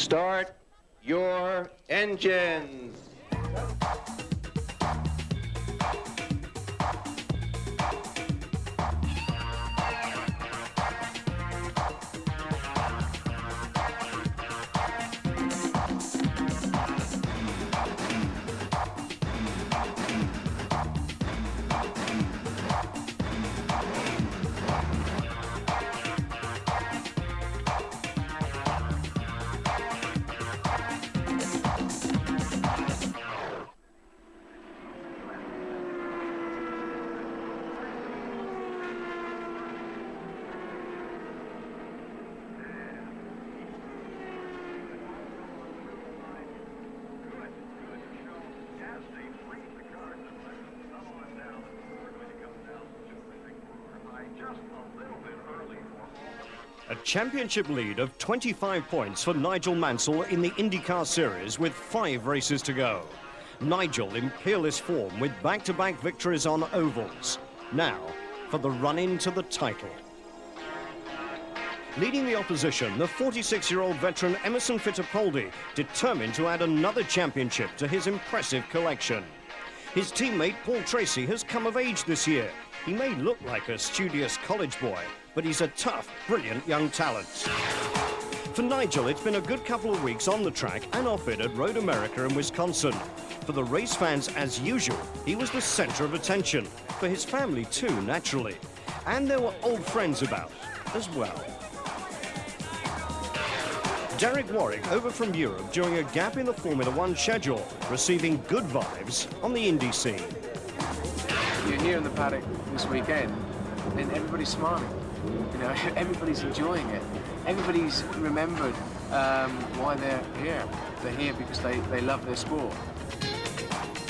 Start your engines. A championship lead of 25 points for Nigel Mansell in the Indycar series with 5 races to go. Nigel in peerless form with back-to-back victories on ovals. Now for the run-in to the title. Leading the opposition, the 46-year-old veteran Emerson Fittipaldi, determined to add another championship to his impressive collection. His teammate Paul Tracy has come of age this year. He may look like a studious college boy, but he's a tough, brilliant young talent. For Nigel, it's been a good couple of weeks on the track and off it at Road America in Wisconsin. For the race fans, as usual, he was the center of attention. For his family too, naturally. And there were old friends about as well. Derek Warwick over from Europe during a gap in the Formula One schedule, receiving good vibes on the Indy scene. You're here in the paddock this weekend, and everybody's smiling. You know, everybody's enjoying it. Everybody's remembered why they're here. They're here because they love their sport.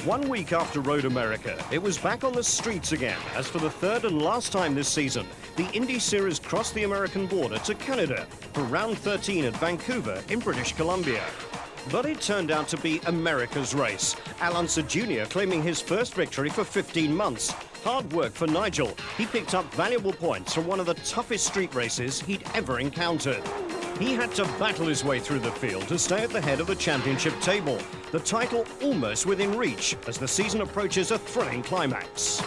1 week after Road America, it was back on the streets again, as for the third and last time this season, the Indy Series crossed the American border to Canada for round 13 at Vancouver in British Columbia. But it turned out to be America's race. Alonso Jr. claiming his first victory for 15 months. Hard work for Nigel. He picked up valuable points from one of the toughest street races he'd ever encountered. He had to battle his way through the field to stay at the head of the championship table. The title almost within reach as the season approaches a thrilling climax.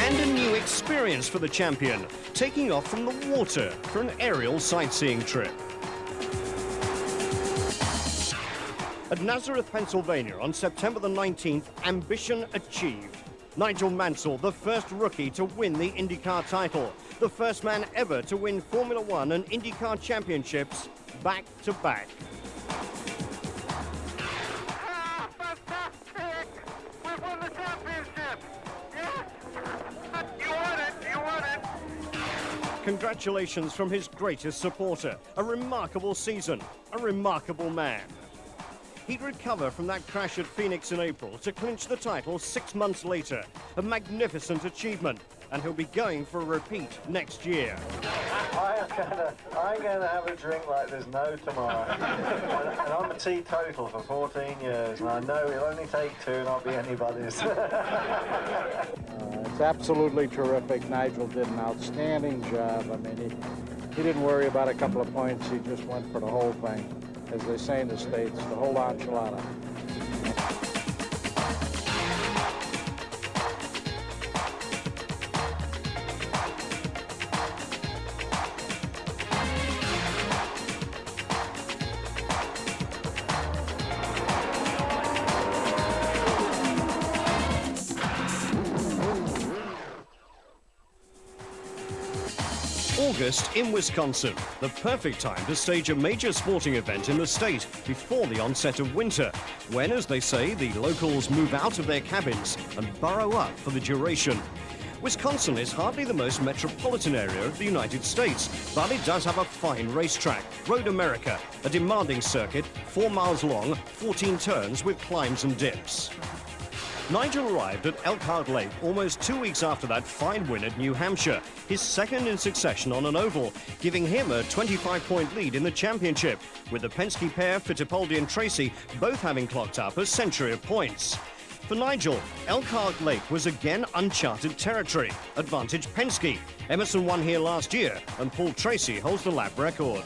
And a new experience for the champion, taking off from the water for an aerial sightseeing trip. At Nazareth, Pennsylvania on September the 19th, ambition achieved. Nigel Mansell, the first rookie to win the IndyCar title, the first man ever to win Formula One and IndyCar championships back-to-back. Ah, fantastic! We won the championship! Yes! You won it! You won it! Congratulations from his greatest supporter. A remarkable season, a remarkable man. He'd recover from that crash at Phoenix in April to clinch the title 6 months later. A magnificent achievement, and he'll be going for a repeat next year. I'm gonna have a drink like there's no tomorrow. and I'm a teetotal for 14 years, and I know it'll only take 2 and I'll be anybody's. It's absolutely terrific. Nigel did an outstanding job. I mean, he didn't worry about a couple of points. He just went for the whole thing. As they say in the States, the whole enchilada. August in Wisconsin, the perfect time to stage a major sporting event in the state before the onset of winter, when, as they say, the locals move out of their cabins and burrow up for the duration. Wisconsin is hardly the most metropolitan area of the United States, but it does have a fine racetrack, Road America, a demanding circuit, 4 miles long, 14 turns with climbs and dips. Nigel arrived at Elkhart Lake almost 2 weeks after that fine win at New Hampshire, his second in succession on an oval, giving him a 25-point lead in the championship, with the Penske pair, Fittipaldi and Tracy, both having clocked up a century of points. For Nigel, Elkhart Lake was again uncharted territory. Advantage Penske. Emerson won here last year, and Paul Tracy holds the lap record.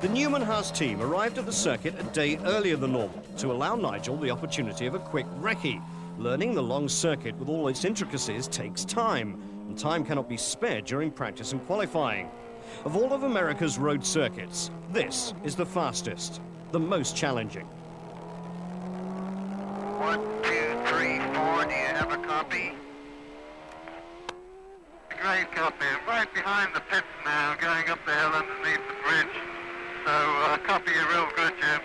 The Newman Haas team arrived at the circuit a day earlier than normal to allow Nigel the opportunity of a quick recce. Learning the long circuit with all its intricacies takes time, and time cannot be spared during practice and qualifying. Of all of America's road circuits, this is the fastest, the most challenging. 1, 2, 3, 4. Do you have a copy? Great copy. I'm right behind the pits now, going up the hill underneath the bridge. So, copy you real good, Jim.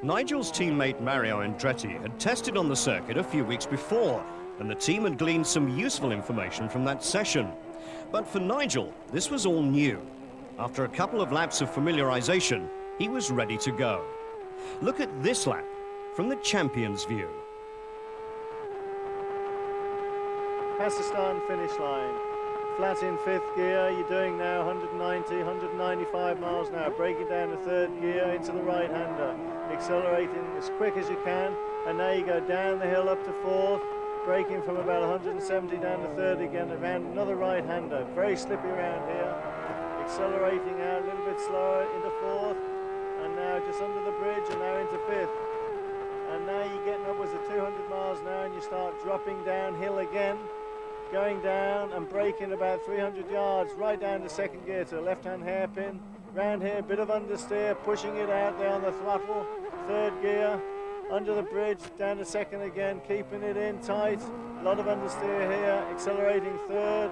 Nigel's teammate Mario Andretti had tested on the circuit a few weeks before, and the team had gleaned some useful information from that session. But for Nigel, this was all new. After a couple of laps of familiarization, he was ready to go. Look at this lap from the champion's view. Past the start and finish line. Flat in 5th gear, you're doing now 190, 195 miles an hour. Breaking down to 3rd gear into the right-hander. Accelerating as quick as you can. And now you go down the hill up to 4th. Braking from about 170 down to 3rd again. Around another right-hander. Very slippy around here. Accelerating out a little bit slower into 4th. And now just under the bridge and now into 5th. And now you're getting upwards of 200 miles an hour and you start dropping downhill again. Going down and braking about 300 yards right down to 2nd gear to a left-hand hairpin. Round here, bit of understeer, pushing it out there on the throttle. 3rd gear, under the bridge, down to 2nd again, keeping it in tight. A lot of understeer here, accelerating 3rd,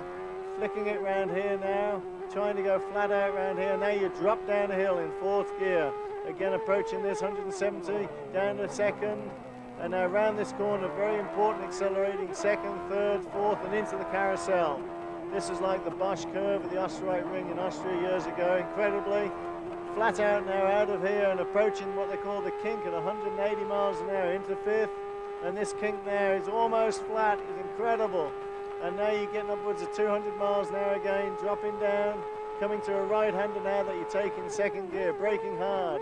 flicking it round here now, trying to go flat out round here. Now you drop down the hill in 4th gear. Again approaching this 170, down to 2nd. And now around this corner, very important, accelerating 2nd, 3rd, 4th, and into the carousel. This is like the Bosch curve of the Österreich ring in Austria years ago, incredibly. Flat out now out of here and approaching what they call the kink at 180 miles an hour into 5th. And this kink now is almost flat, it's incredible. And now you're getting upwards of 200 miles an hour again, dropping down, coming to a right-hander now that you're taking 2nd gear, braking hard.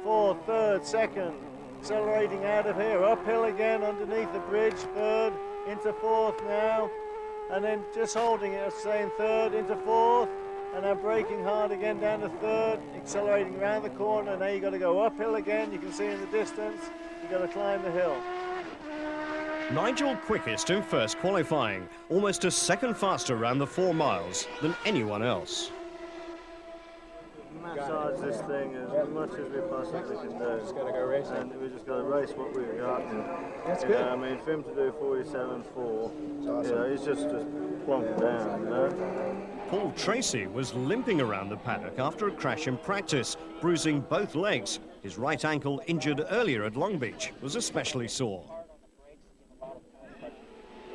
4th, 3rd, 2nd. Accelerating out of here, uphill again underneath the bridge, 3rd, into 4th now, and then just holding it, staying 3rd, into 4th, and now braking hard again down to 3rd, accelerating around the corner. Now you've got to go uphill again, you can see in the distance, you've got to climb the hill. Nigel quickest in first qualifying, almost a second faster around the 4 miles than anyone else. Massage this thing as much as we possibly can do. Just got to go racing. And we just got to race what we've got. That's good. I mean, for him to do 47.4, awesome. He's just plonked down, you know. Paul Tracy was limping around the paddock after a crash in practice, bruising both legs. His right ankle, injured earlier at Long Beach, was especially sore.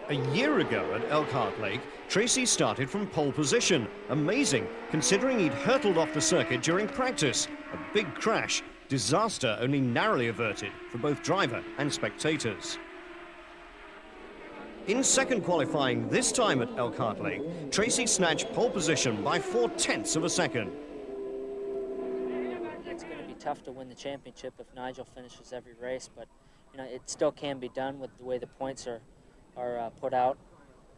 A year ago at Elkhart Lake, Tracy started from pole position. Amazing, considering he'd hurtled off the circuit during practice. A big crash, disaster only narrowly averted for both driver and spectators. In second qualifying this time at Elkhart Lake, Tracy snatched pole position by 0.4 of a second. It's going to be tough to win the championship if Nigel finishes every race, but you know it still can be done with the way the points are put out.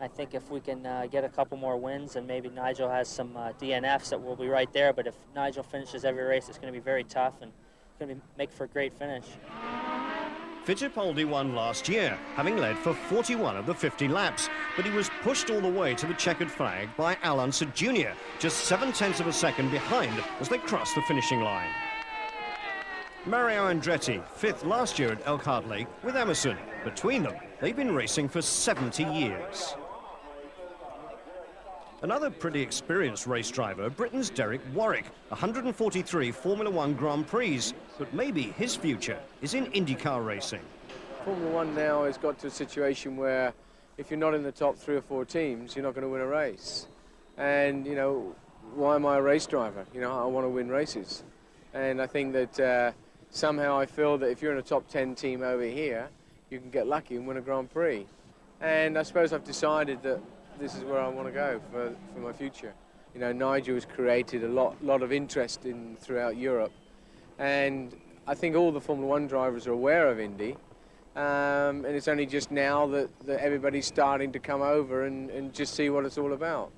I think if we can get a couple more wins and maybe Nigel has some DNFs, that we'll be right there. But if Nigel finishes every race, it's going to be very tough and it's going to make for a great finish. Fittipaldi won last year, having led for 41 of the 50 laps, but he was pushed all the way to the checkered flag by Al Unser Jr., just 0.7 of a second behind as they crossed the finishing line. Mario Andretti, 5th last year at Elkhart Lake with Emerson. Between them, they've been racing for 70 years. Another pretty experienced race driver, Britain's Derek Warwick, 143 Formula One Grand Prix, but maybe his future is in Indycar racing. Formula One now has got to a situation where if you're not in the top 3 or 4 teams, you're not going to win a race. And, you know, why am I a race driver? You know, I want to win races. And I think that somehow I feel that if you're in a top 10 team over here, you can get lucky and win a Grand Prix. And I suppose I've decided that this is where I want to go for my future. You know, Nigel has created a lot of interest throughout Europe. And I think all the Formula One drivers are aware of Indy. And it's only just now that everybody's starting to come over and just see what it's all about.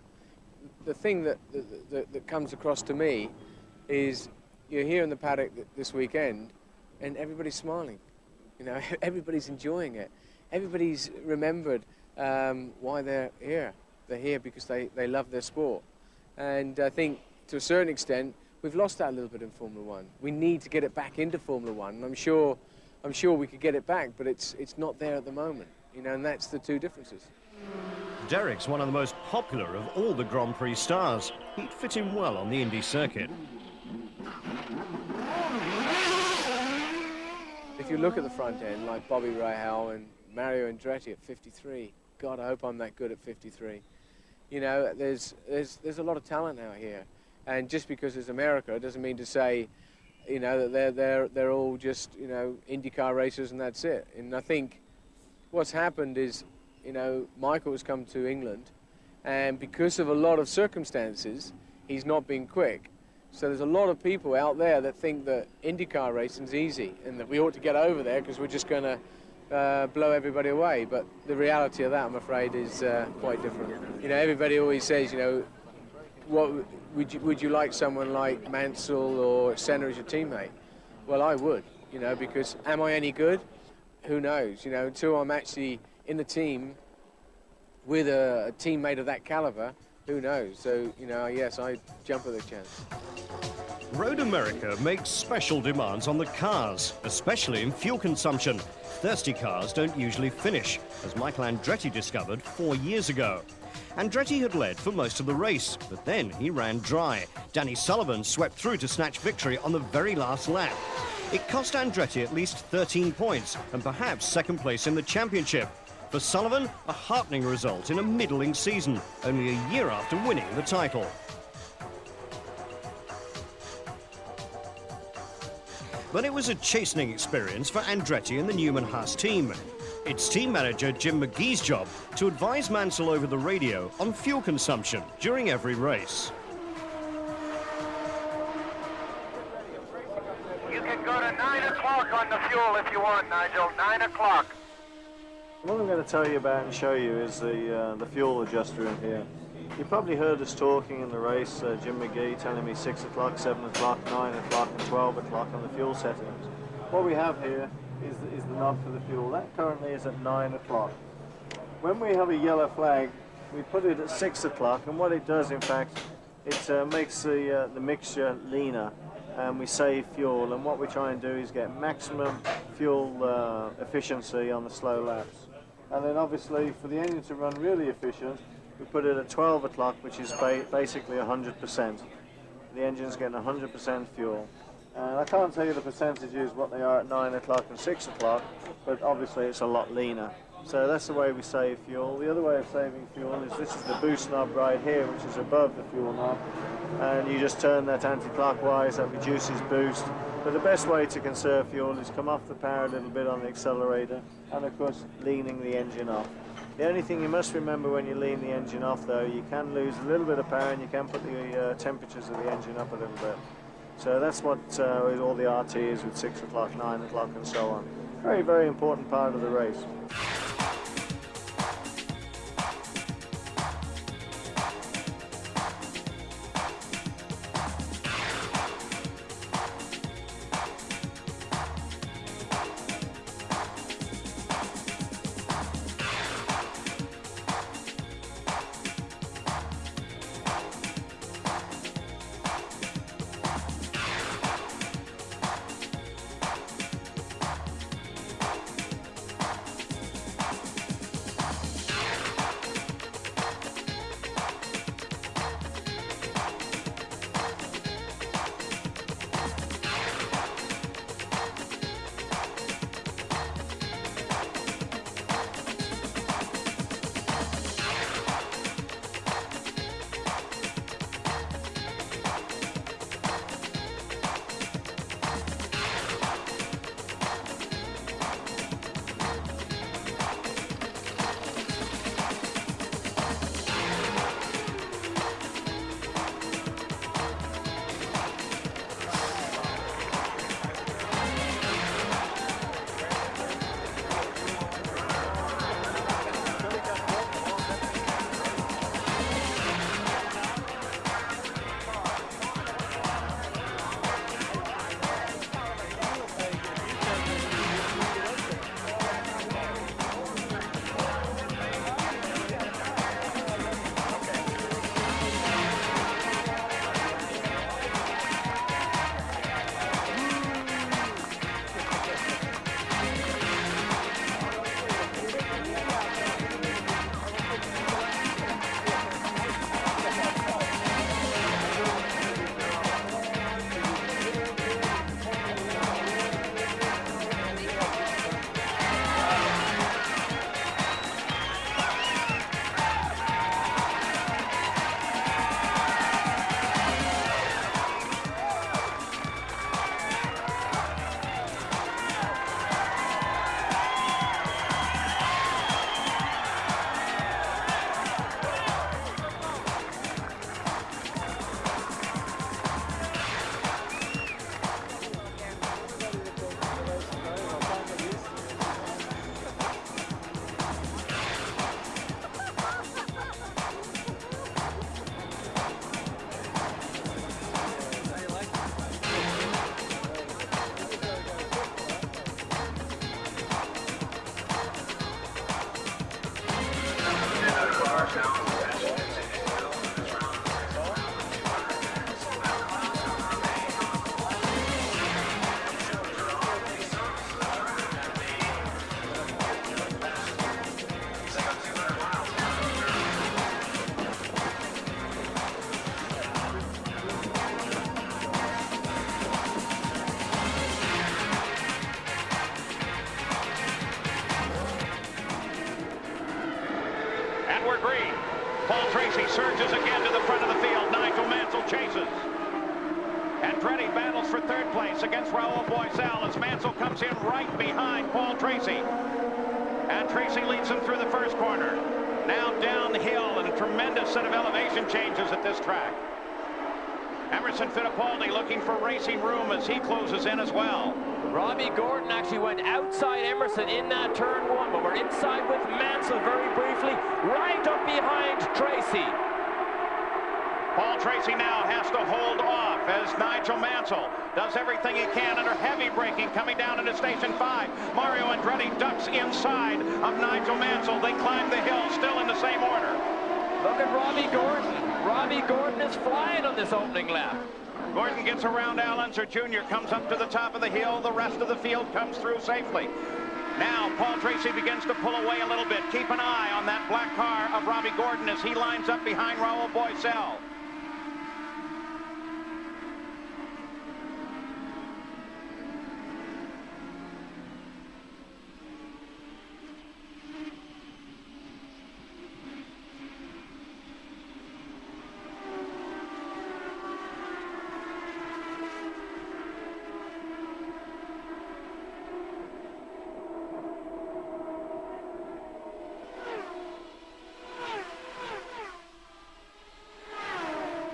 the thing that comes across to me is you're here in the paddock this weekend, and everybody's smiling. You know, everybody's enjoying it. Everybody's remembered why they're here. They're here because they love their sport. And I think, to a certain extent, we've lost that a little bit in Formula One. We need to get it back into Formula One. And I'm sure we could get it back, but it's not there at the moment. You know, and that's the two differences. Derek's one of the most popular of all the Grand Prix stars. He'd fit in well on the Indy circuit. If you look at the front end, like Bobby Rahal and Mario Andretti at 53, God, I hope I'm that good at 53. You know, there's a lot of talent out here, and just because it's America, it doesn't mean to say, you know, that they're all just, you know, IndyCar racers and that's it. And I think what's happened is, you know, Michael has come to England, and because of a lot of circumstances, he's not been quick. So there's a lot of people out there that think that IndyCar racing's easy and that we ought to get over there because we're just going to blow everybody away. But the reality of that, I'm afraid, is quite different. You know, everybody always says, you know, what would you like someone like Mansell or Senna as your teammate? Well, I would, you know, because am I any good? Who knows? You know, until I'm actually in the team with a teammate of that caliber, who knows? So, you know, yes, I jump at the chance. Road America makes special demands on the cars, especially in fuel consumption. Thirsty cars don't usually finish, as Michael Andretti discovered 4 years ago. Andretti had led for most of the race, but then he ran dry. Danny Sullivan swept through to snatch victory on the very last lap. It cost Andretti at least 13 points and perhaps second place in the championship. For Sullivan, a heartening result in a middling season, only a year after winning the title. But it was a chastening experience for Andretti and the Newman-Haas team. It's team manager Jim McGee's job to advise Mansell over the radio on fuel consumption during every race. You can go to 9 o'clock on the fuel if you want, Nigel. 9 o'clock. What I'm going to tell you about and show you is the fuel adjuster in here. You probably heard us talking in the race, Jim McGee telling me 6 o'clock, 7 o'clock, 9 o'clock and 12 o'clock on the fuel settings. What we have here is the knob for the fuel. That currently is at 9 o'clock. When we have a yellow flag, we put it at 6 o'clock, and what it does, in fact, it makes the mixture leaner, and we save fuel. And what we try and do is get maximum fuel efficiency on the slow laps. And then obviously for the engine to run really efficient, we put it at 12 o'clock, which is basically 100%. The engine's getting 100% fuel. And I can't tell you the percentages, what they are at 9 o'clock and 6 o'clock, but obviously it's a lot leaner. So that's the way we save fuel. The other way of saving fuel is this is the boost knob right here, which is above the fuel knob. And you just turn that anti-clockwise, that reduces boost. But the best way to conserve fuel is come off the power a little bit on the accelerator, and of course leaning the engine off. The only thing you must remember when you lean the engine off, though, you can lose a little bit of power and you can put the temperatures of the engine up a little bit. So that's what all the RT is with 6 o'clock, 9 o'clock and so on. Very, very important part of the race. surges again to the front of the field. Nigel Mansell chases. Andretti battles for third place against Raul Boisel as Mansell comes in right behind Paul Tracy. And Tracy leads him through the first corner. Now downhill and a tremendous set of elevation changes at this track. Emerson Fittipaldi looking for racing room as he closes in as well. Robbie Gordon actually went outside Emerson in that turn one, but we're inside with Mansell very briefly, right up behind Tracy. Paul Tracy now has to hold off as Nigel Mansell does everything he can under heavy braking coming down into Station 5. Mario Andretti ducks inside of Nigel Mansell. They climb the hill still in the same order. Look at Robbie Gordon. Robbie Gordon is flying on this opening lap. Gordon gets around Al Unser Jr., comes up to the top of the hill. The rest of the field comes through safely. Now Paul Tracy begins to pull away a little bit. Keep an eye on that black car of Robbie Gordon as he lines up behind Raul Boisel.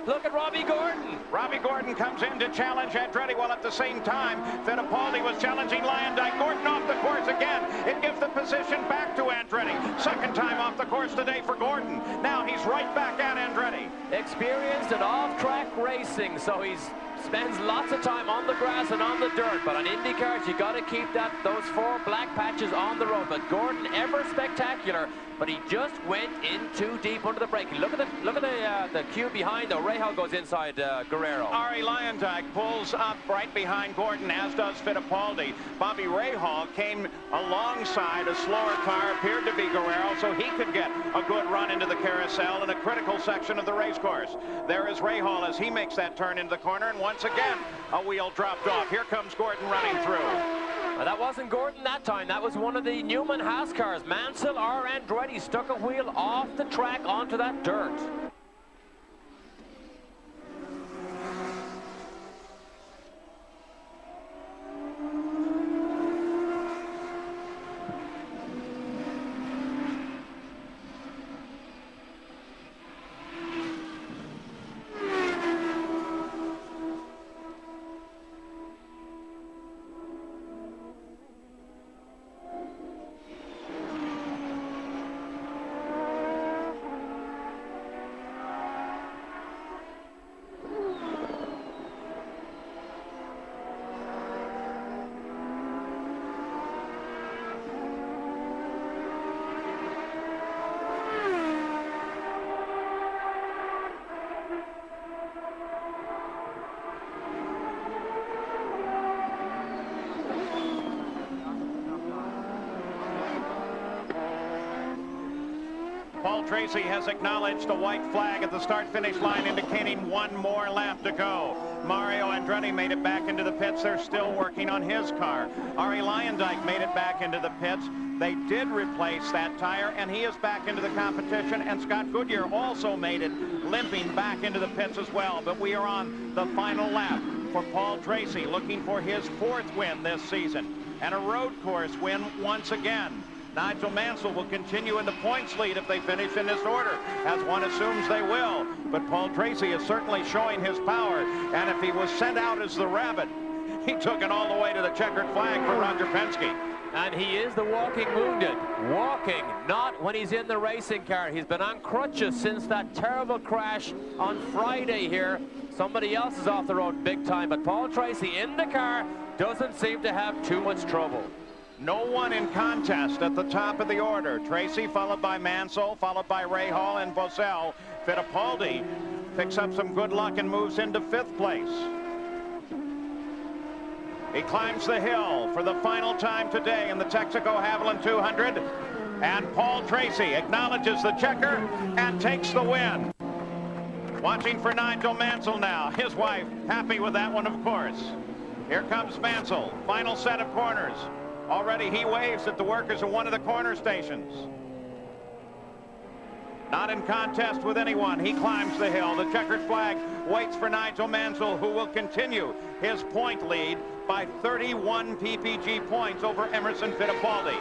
Look at Robbie Gordon. Robbie Gordon comes in to challenge Andretti, while at the same time Fittipaldi was challenging Lyondike. Gordon off the course again. It gives the position back to Andretti. Second time off the course today for Gordon. Now he's right back at Andretti. Experienced in off-track racing, so he spends lots of time on the grass and on the dirt. But on IndyCars, you got to keep those 4 black patches on the road. But Gordon, ever spectacular, but he just went in too deep under the braking. Look at the cue behind, though. Rahal goes inside Guerrero. Ari Lyondike pulls up right behind Gordon, as does Fittipaldi. Bobby Rahal came alongside a slower car, appeared to be Guerrero, so he could get a good run into the carousel in a critical section of the race course. There is Rahal as he makes that turn into the corner, and once again, a wheel dropped off. Here comes Gordon running through. Well, that wasn't Gordon that time. That was one of the Newman Haas cars. Mansell or Andretti stuck a wheel off the track onto that dirt. Paul Tracy has acknowledged a white flag at the start-finish line indicating one more lap to go. Mario Andretti made it back into the pits. They're still working on his car. Ari Lyondike made it back into the pits. They did replace that tire, and he is back into the competition. And Scott Goodyear also made it, limping back into the pits as well. But we are on the final lap for Paul Tracy, looking for his 4th win this season and a road course win once again. Nigel Mansell will continue in the points lead if they finish in this order, as one assumes they will. But Paul Tracy is certainly showing his power, and if he was sent out as the rabbit, he took it all the way to the checkered flag for Roger Penske. And he is the walking wounded. Walking, not when he's in the racing car. He's been on crutches since that terrible crash on Friday here. Somebody else is off the road big time, but Paul Tracy in the car doesn't seem to have too much trouble. No one in contest at the top of the order. Tracy followed by Mansell, followed by Rahal and Boisel. Fittipaldi picks up some good luck and moves into 5th place. He climbs the hill for the final time today in the Texaco Haviland 200. And Paul Tracy acknowledges the checker and takes the win. Watching for Nigel Mansell now. His wife happy with that one, of course. Here comes Mansell. Final set of corners. Already he waves at the workers of one of the corner stations. Not in contest with anyone. He climbs the hill. The checkered flag waits for Nigel Mansell, who will continue his point lead by 31 PPG points over Emerson Fittipaldi.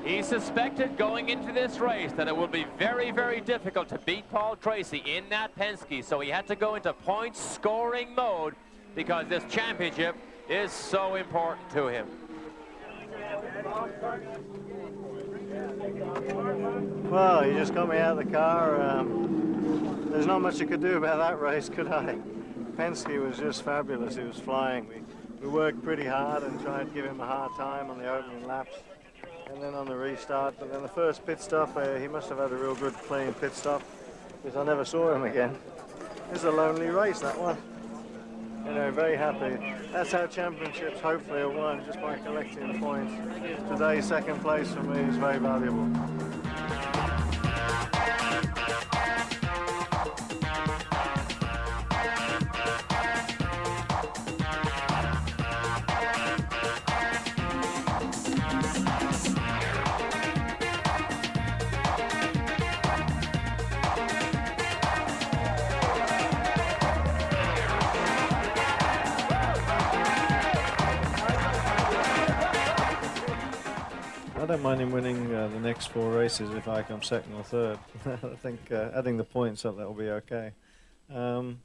He suspected going into this race that it would be very, very difficult to beat Paul Tracy in that Penske, so he had to go into point scoring mode because this championship is so important to him. Well, you just got me out of the car. There's not much you could do about that race, could I? Penske was just fabulous. He was flying. We worked pretty hard and tried to give him a hard time on the opening laps. And then on the restart, but then the first pit stop, he must have had a real good clean pit stop because I never saw him again. It's a lonely race, that one. You know, very happy. That's how championships hopefully are won, just by collecting the points. Today, second place for me is very valuable. I don't mind him winning the next 4 races if I come second or third. I think adding the points up, that will be okay. You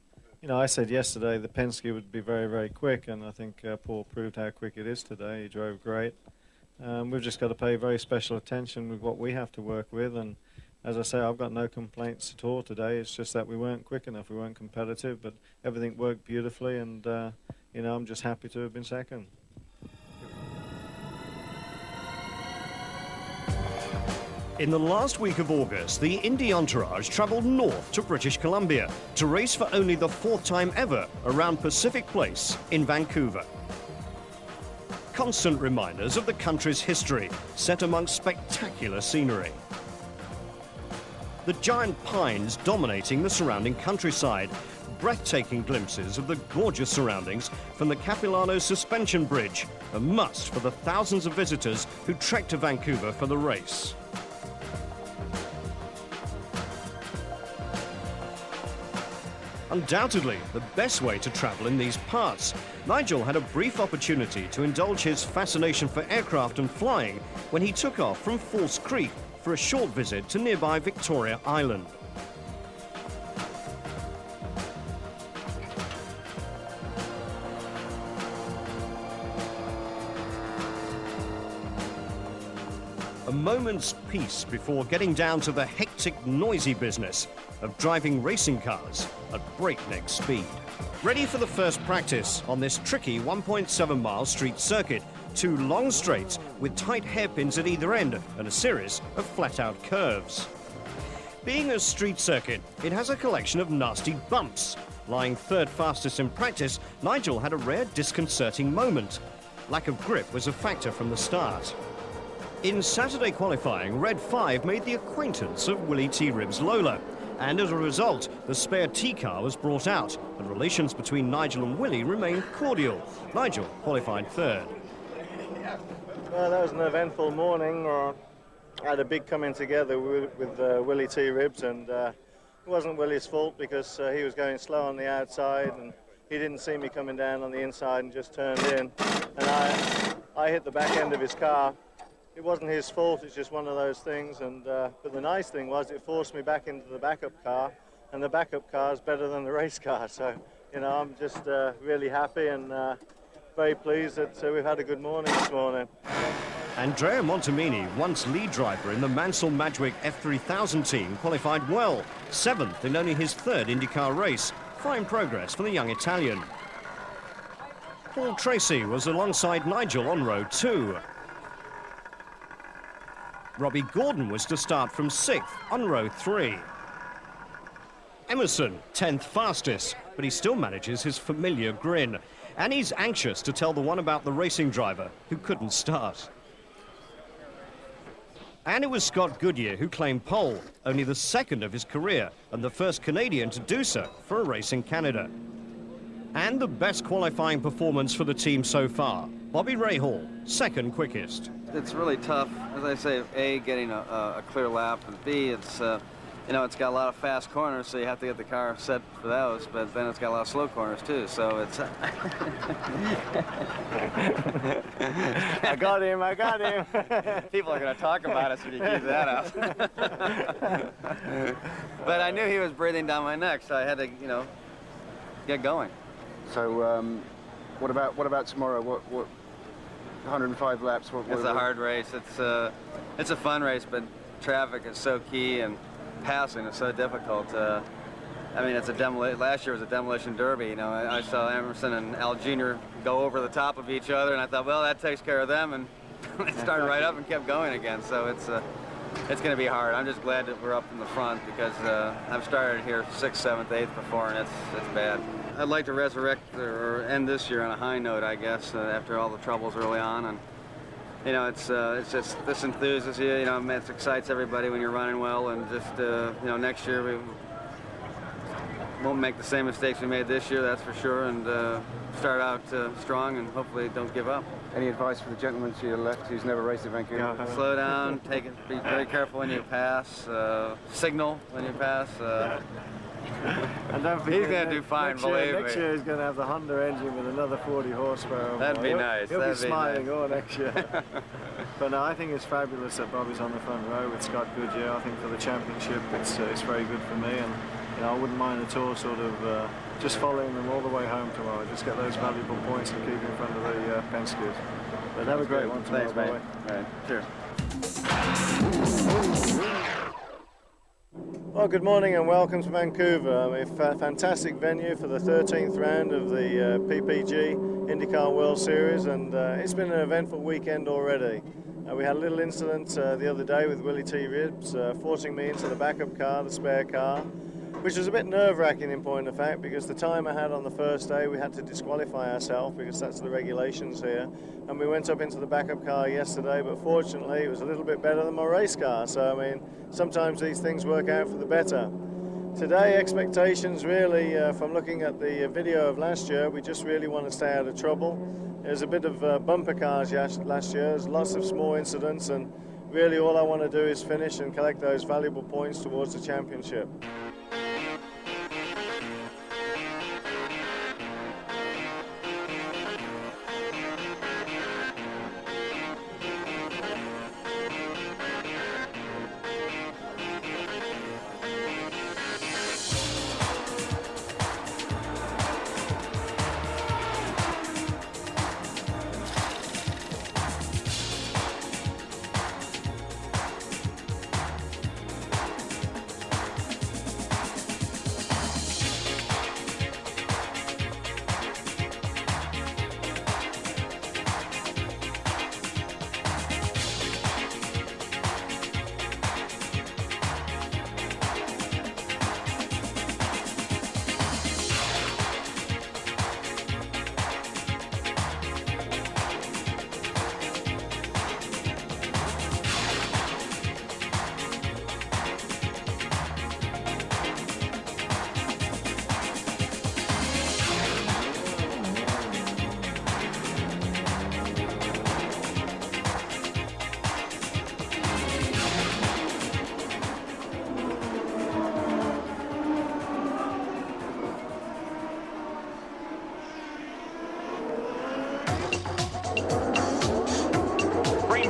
know, I said yesterday the Penske would be very, very quick, and I think Paul proved how quick it is today. He drove great. We've just got to pay very special attention with what we have to work with, and as I say, I've got no complaints at all today. It's just that we weren't quick enough, we weren't competitive, but everything worked beautifully, and you know, I'm just happy to have been second. In the last week of August, the Indy entourage travelled north to British Columbia to race for only the 4th time ever around Pacific Place in Vancouver. Constant reminders of the country's history, set amongst spectacular scenery. The giant pines dominating the surrounding countryside, breathtaking glimpses of the gorgeous surroundings from the Capilano Suspension Bridge, a must for the thousands of visitors who trek to Vancouver for the race. Undoubtedly, the best way to travel in these parts. Nigel had a brief opportunity to indulge his fascination for aircraft and flying when he took off from False Creek for a short visit to nearby Victoria Island. A moment's peace before getting down to the hectic, noisy business of driving racing cars at breakneck speed. Ready for the first practice on this tricky 1.7-mile street circuit. 2 long straights with tight hairpins at either end and a series of flat-out curves. Being a street circuit, it has a collection of nasty bumps. Lying 3rd fastest in practice, Nigel had a rare disconcerting moment. Lack of grip was a factor from the start. In Saturday qualifying, Red 5 made the acquaintance of Willie T. Ribbs' Lola, and as a result, the spare T-car was brought out, and relations between Nigel and Willie remained cordial. Nigel qualified 3rd. Well, that was an eventful morning. I had a big coming together with Willie T. Ribbs, and it wasn't Willie's fault because he was going slow on the outside, and he didn't see me coming down on the inside and just turned in, and I hit the back end of his car. It wasn't his fault, it's just one of those things, and but the nice thing was it forced me back into the backup car, and the backup car is better than the race car, so, you know, I'm just really happy and very pleased that we've had a good morning this morning. Andrea Montemini, once lead driver in the Mansell Madgwick F3000 team, qualified well, 7th in only his 3rd IndyCar race. Fine progress for the young Italian. Paul Tracy was alongside Nigel on row 2. Robbie Gordon was to start from 6th on row 3. Emerson, 10th fastest, but he still manages his familiar grin. And he's anxious to tell the one about the racing driver who couldn't start. And it was Scott Goodyear who claimed pole, only the 2nd of his career and the first Canadian to do so for a race in Canada. And the best qualifying performance for the team so far. Bobby Rahal, second quickest. It's really tough, as I say, A, getting a clear lap, and B, it's you know, it's got a lot of fast corners, so you have to get the car set for those, but then it's got a lot of slow corners too, so it's... I got him. People are going to talk about us if you keep that up. But I knew he was breathing down my neck, so I had to, you know, get going. So, what about tomorrow? What 105 laps? It's a hard race. It's a fun race, but traffic is so key and passing is so difficult. I mean, it's last year was a demolition derby. You know, I saw Emerson and Al Jr. go over the top of each other, and I thought, well, that takes care of them, and they started right up and kept going again. So it's going to be hard. I'm just glad that we're up in the front because I've started here 6th, 7th, 8th before, and it's bad. I'd like to resurrect or end this year on a high note, I guess, after all the troubles early on. And you know, it's just, this enthuses you. You know, it excites everybody when you're running well, and just you know, next year we won't make the same mistakes we made this year, that's for sure, and start out strong and hopefully don't give up. Any advice for the gentleman to your left who's never raced at Vancouver? Slow down, be very careful when you pass, signal when you pass. And don't forget, he's going to do fine, believe me. Next year he's going to have the Honda engine with another 40 horsepower. That'd be nice. He'll be smiling all next year. But no, I think it's fabulous that Bobby's on the front row with Scott Goodyear. I think for the championship, it's very good for me, and you know, I wouldn't mind at all sort of just following them all the way home tomorrow. Just get those valuable points and keep in front of the Penske's. But have a great one tomorrow. Thanks, mate. Right. Cheers. Well, good morning and welcome to Vancouver. A fantastic venue for the 13th round of the PPG Indycar World Series, and it's been an eventful weekend already. We had a little incident the other day with Willie T. Ribbs forcing me into the backup car, the spare car, which was a bit nerve-wracking in point of fact, because the time I had on the first day we had to disqualify ourselves because that's the regulations here, and we went up into the backup car yesterday, but fortunately it was a little bit better than my race car, so I mean, sometimes these things work out for the better. Today, expectations really, from looking at the video of last year, we just really want to stay out of trouble. There's a bit of bumper cars last year, there's lots of small incidents, and really all I want to do is finish and collect those valuable points towards the championship.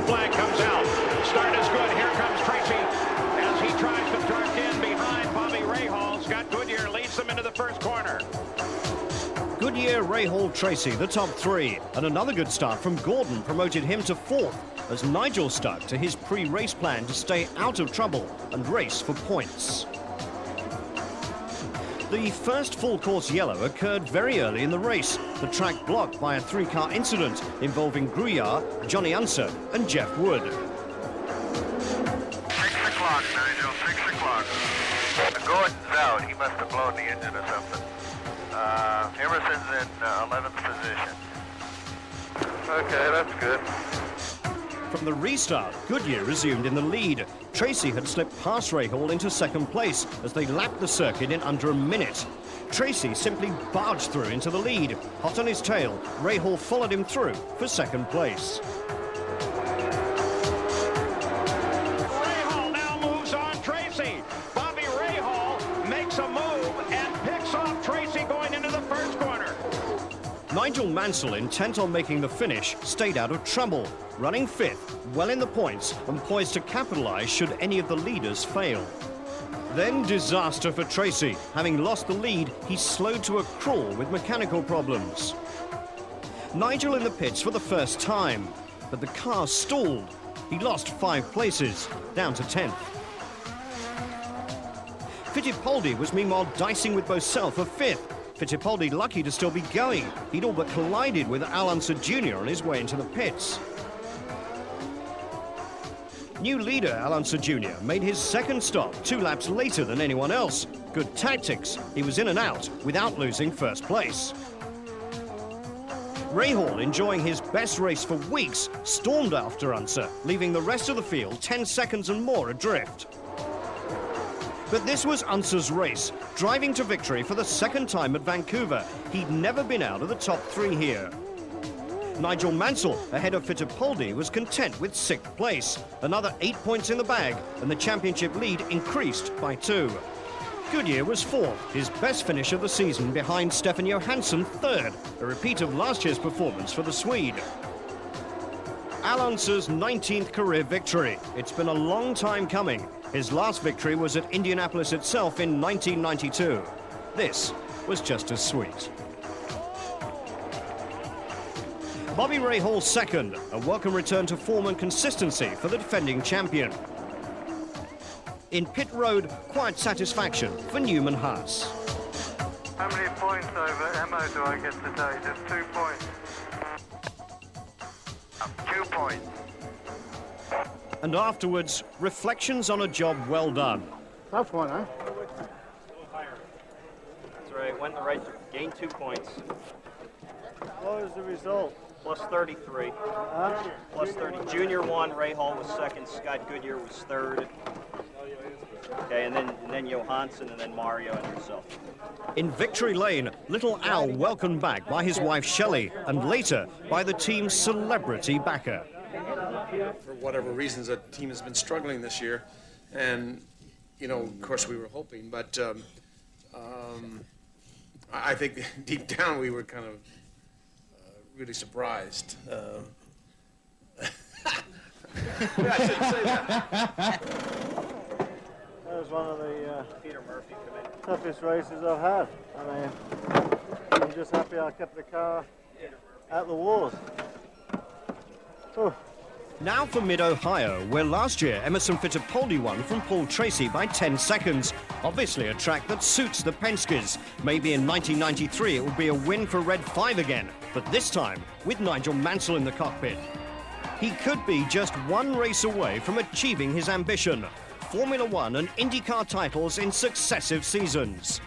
Flag comes out. Start is good. Here comes Tracy as he tries to torque in behind Bobby Rahal. Scott Goodyear leads them into the first corner. Goodyear, Rahal, Tracy, the top three. And another good start from Gordon promoted him to fourth as Nigel stuck to his pre-race plan to stay out of trouble and race for points. The first full course yellow occurred very early in the race. The track blocked by a three-car incident involving Gruyère, Johnny Unser and Jeff Wood. 6 o'clock, Nigel, 6 o'clock. Gordon's out. He must have blown the engine or something. Emerson's in 11th position. Okay, that's good. From the restart, Goodyear resumed in the lead. Tracy had slipped past Rahal into second place as they lapped the circuit in under a minute. Tracy simply barged through into the lead. Hot on his tail, Rahal followed him through for second place. Rahal now moves on Tracy. Bobby Rahal makes a move and picks off Tracy going into the first corner. Nigel Mansell, intent on making the finish, stayed out of trouble, running fifth, well in the points and poised to capitalize should any of the leaders fail. Then disaster for Tracy. Having lost the lead, he slowed to a crawl with mechanical problems. Nigel in the pits for the first time, but the car stalled. He lost 5 places, down to 10th. Fittipaldi was meanwhile dicing with Mansell for 5th. Fittipaldi lucky to still be going. He'd all but collided with Al Unser Jr. on his way into the pits. New leader Al Unser Jr. made his second stop 2 laps later than anyone else. Good tactics. He was in and out without losing first place. Rahal, enjoying his best race for weeks, stormed after Unser, leaving the rest of the field 10 seconds and more adrift. But this was Unser's race, driving to victory for the second time at Vancouver. He'd never been out of the top 3 here. Nigel Mansell, ahead of Fittipaldi, was content with 6th place. Another 8 points in the bag, and the championship lead increased by 2. Goodyear was 4th, his best finish of the season, behind Stefan Johansson 3rd, a repeat of last year's performance for the Swede. Al Unser's 19th career victory. It's been a long time coming. His last victory was at Indianapolis itself in 1992. This was just as sweet. Bobby Rahal second, a welcome return to form and consistency for the defending champion. In pit road, quiet satisfaction for Newman Haas. How many points over Emma do I get today? Just 2 points. 2 points. And afterwards, reflections on a job well done. Tough one, huh? That's right, went in the right, gained 2 points. What was the result? Plus 33. Plus 30. Junior won, Rahal was second, Scott Goodyear was third. Okay, and then Johansson, and then Mario and yourself. In victory lane, little Al welcomed back by his wife Shelley, and later by the team's celebrity backer. For whatever reasons, the team has been struggling this year, and you know, of course, we were hoping, but I think deep down we were kind of really surprised. I shouldn't say that. That was one of the toughest races I've had. I mean, I'm just happy I kept the car at the wars. Oh. Now for Mid-Ohio, where last year Emerson Fittipaldi won from Paul Tracy by 10 seconds. Obviously a track that suits the Penskes. Maybe in 1993 it will be a win for Red 5 again, but this time with Nigel Mansell in the cockpit. He could be just one race away from achieving his ambition: Formula One and Indycar titles in successive seasons.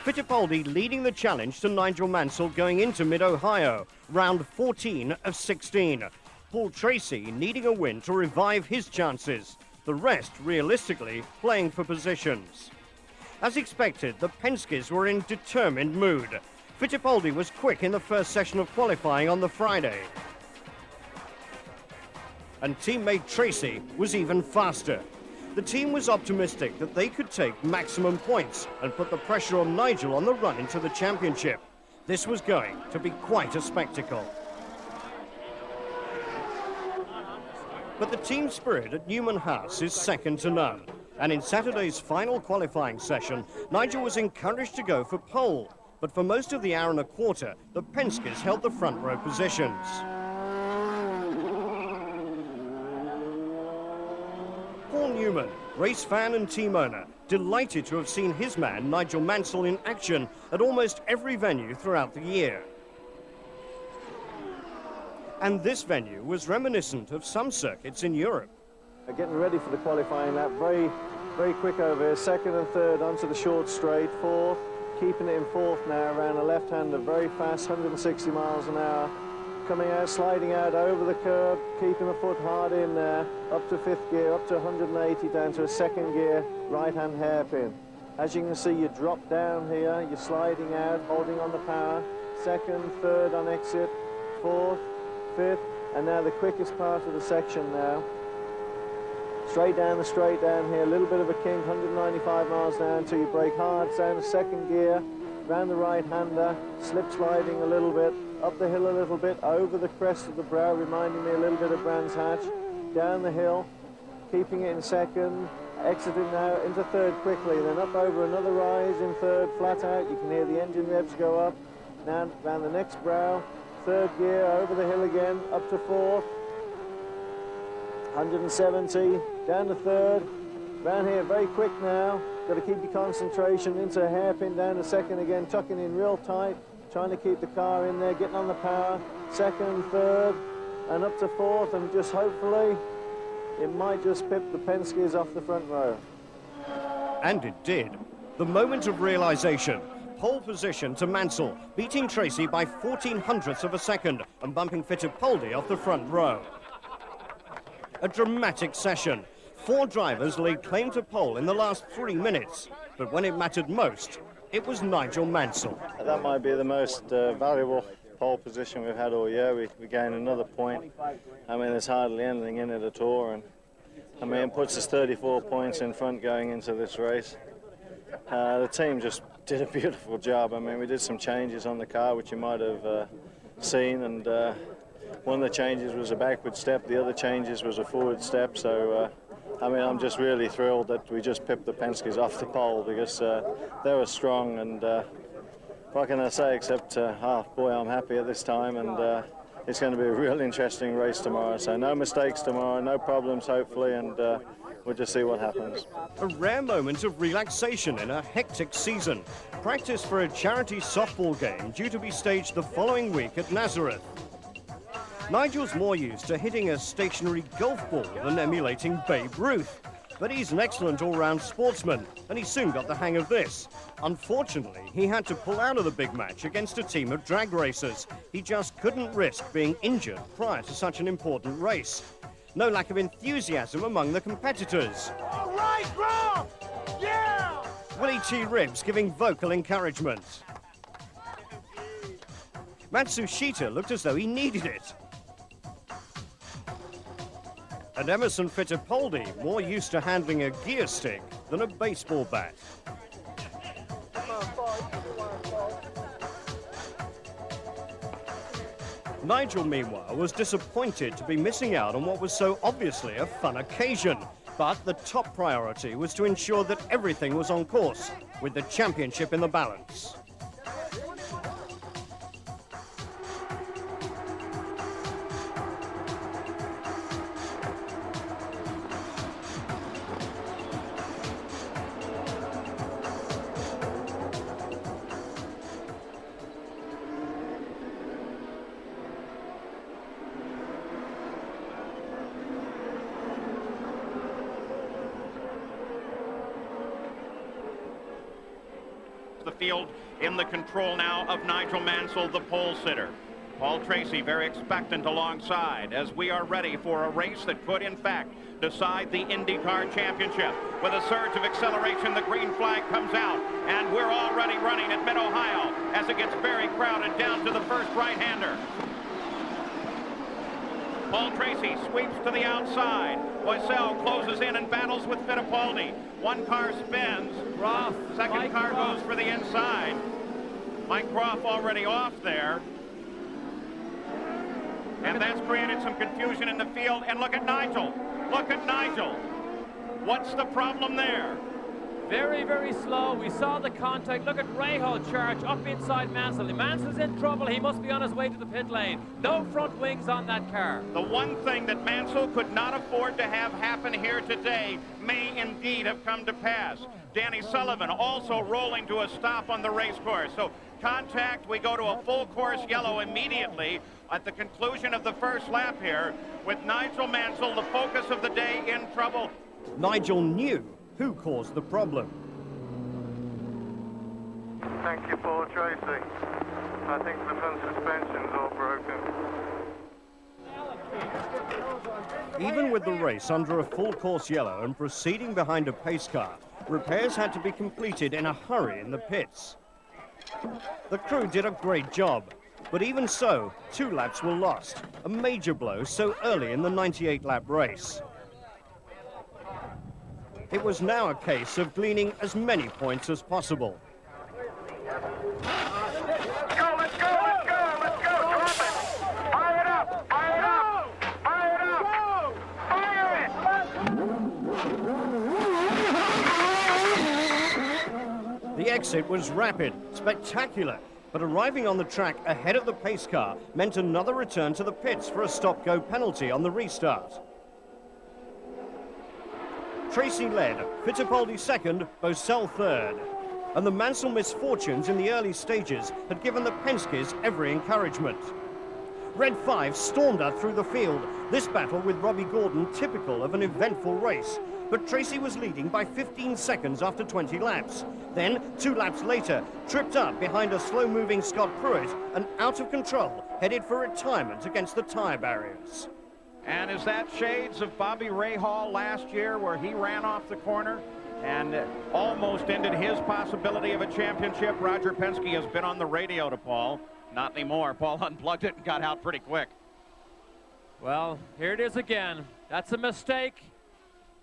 Fittipaldi leading the challenge to Nigel Mansell going into Mid-Ohio, round 14 of 16. Paul Tracy needing a win to revive his chances. The rest, realistically, playing for positions. As expected, the Penskes were in determined mood. Fittipaldi was quick in the first session of qualifying on the Friday. And teammate Tracy was even faster. The team was optimistic that they could take maximum points and put the pressure on Nigel on the run into the championship. This was going to be quite a spectacle. But the team spirit at Newman Haas is second to none. And in Saturday's final qualifying session, Nigel was encouraged to go for pole. But for most of the hour and a quarter, the Penskes held the front row positions. Paul Newman, race fan and team owner, delighted to have seen his man Nigel Mansell in action at almost every venue throughout the year. And this venue was reminiscent of some circuits in Europe. Getting ready for the qualifying lap, very, very quick over here. Second and third onto the short straight, fourth, keeping it in fourth now, around a left-hander, very fast, 160 miles an hour. Coming out, sliding out over the curb, keeping the foot hard in there, up to fifth gear, up to 180, down to a second gear, right-hand hairpin. As you can see, you drop down here, you're sliding out, holding on the power, second, third on exit, fourth, fifth, and now the quickest part of the section now. Straight down the straight down here, a little bit of a kink, 195 miles an hour until you brake hard, down to second gear, round the right-hander, slip sliding a little bit, up the hill a little bit, over the crest of the brow, reminding me a little bit of Brands Hatch, down the hill, keeping it in second, exiting now into third quickly, then up over another rise in third, flat out, you can hear the engine revs go up, now round the next brow, third gear, over the hill again, up to fourth, 170, down to third, round here very quick now, got to keep your concentration into a hairpin, down to second again, tucking in real tight, trying to keep the car in there, getting on the power, second, third, and up to fourth, and just hopefully it might just pip the Penske's off the front row. And it did. The moment of realization. Pole position to Mansell, beating Tracy by 14/100ths of a second and bumping Fittipaldi off the front row. A dramatic session. 4 drivers laid claim to pole in the last 3 minutes, but when it mattered most, it was Nigel Mansell. That might be the most valuable pole position we've had all year. We gained another point. I mean, there's hardly anything in it at all, and I mean, it puts us 34 points in front going into this race. The team just did a beautiful job. I mean, we did some changes on the car, which you might have seen, and one of the changes was a backward step, the other changes was a forward step, so I mean, I'm just really thrilled that we just pipped the Penske's off the pole, because they were strong, and what can I say except, oh boy, I'm happy at this time, and it's going to be a real interesting race tomorrow, so no mistakes tomorrow, no problems hopefully, and we'll just see what happens. A rare moment of relaxation in a hectic season. Practice for a charity softball game due to be staged the following week at Nazareth. Nigel's more used to hitting a stationary golf ball than emulating Babe Ruth. But he's an excellent all-round sportsman, and he soon got the hang of this. Unfortunately, he had to pull out of the big match against a team of drag racers. He just couldn't risk being injured prior to such an important race. No lack of enthusiasm among the competitors. All right, Rob! Yeah! Willie T. Ribbs giving vocal encouragement. Matsushita looked as though he needed it. And Emerson Fittipaldi more used to handling a gear stick than a baseball bat. Nigel, meanwhile, was disappointed to be missing out on what was so obviously a fun occasion. But the top priority was to ensure that everything was on course, with the championship in the balance. The field in the control now of Nigel Mansell, the pole sitter. Paul Tracy very expectant alongside as we are ready for a race that could in fact decide the IndyCar championship. With a surge of acceleration, the green flag comes out, and we're already running at Mid-Ohio as it gets very crowded down to the first right-hander. Paul Tracy sweeps to the outside. Mansell closes in and battles with Fittipaldi. One car spins. Groff. Second car goes for the inside. Mike Groff already off there. And that's created some confusion in the field. And look at Nigel. Look at Nigel. What's the problem there? Very, very slow. We saw the contact. Look at Rahal charge up inside Mansell. Mansell's in trouble. He must be on his way to the pit lane. No front wings on that car. The one thing that Mansell could not afford to have happen here today may indeed have come to pass. Danny Sullivan also rolling to a stop on the race course. So contact, we go to a full course yellow immediately. at the conclusion of the first lap here, with Nigel Mansell, the focus of the day, in trouble. Nigel knew who caused the problem. Thank you, Paul Tracy. I think the front suspension's all broken. Even with the race under a full course yellow and proceeding behind a pace car, repairs had to be completed in a hurry in the pits. The crew did a great job, but even so, 2 laps were lost, a major blow so early in the 98-lap race. It was now a case of gleaning as many points as possible. The exit was rapid, spectacular, but arriving on the track ahead of the pace car meant another return to the pits for a stop-go penalty on the restart. Tracy led, Fittipaldi second, Mansell third. And the Mansell misfortunes in the early stages had given the Penske's every encouragement. Red 5 stormed her through the field, this battle with Robbie Gordon typical of an eventful race. But Tracy was leading by 15 seconds after 20 laps. Then, 2 laps later, tripped up behind a slow-moving Scott Pruitt and out of control, headed for retirement against the tyre barriers. And is that shades of Bobby Rahal last year, where he ran off the corner and almost ended his possibility of a championship? Roger Penske has been on the radio to Paul. Not anymore. Paul unplugged it and got out pretty quick. Well, here it is again. That's a mistake.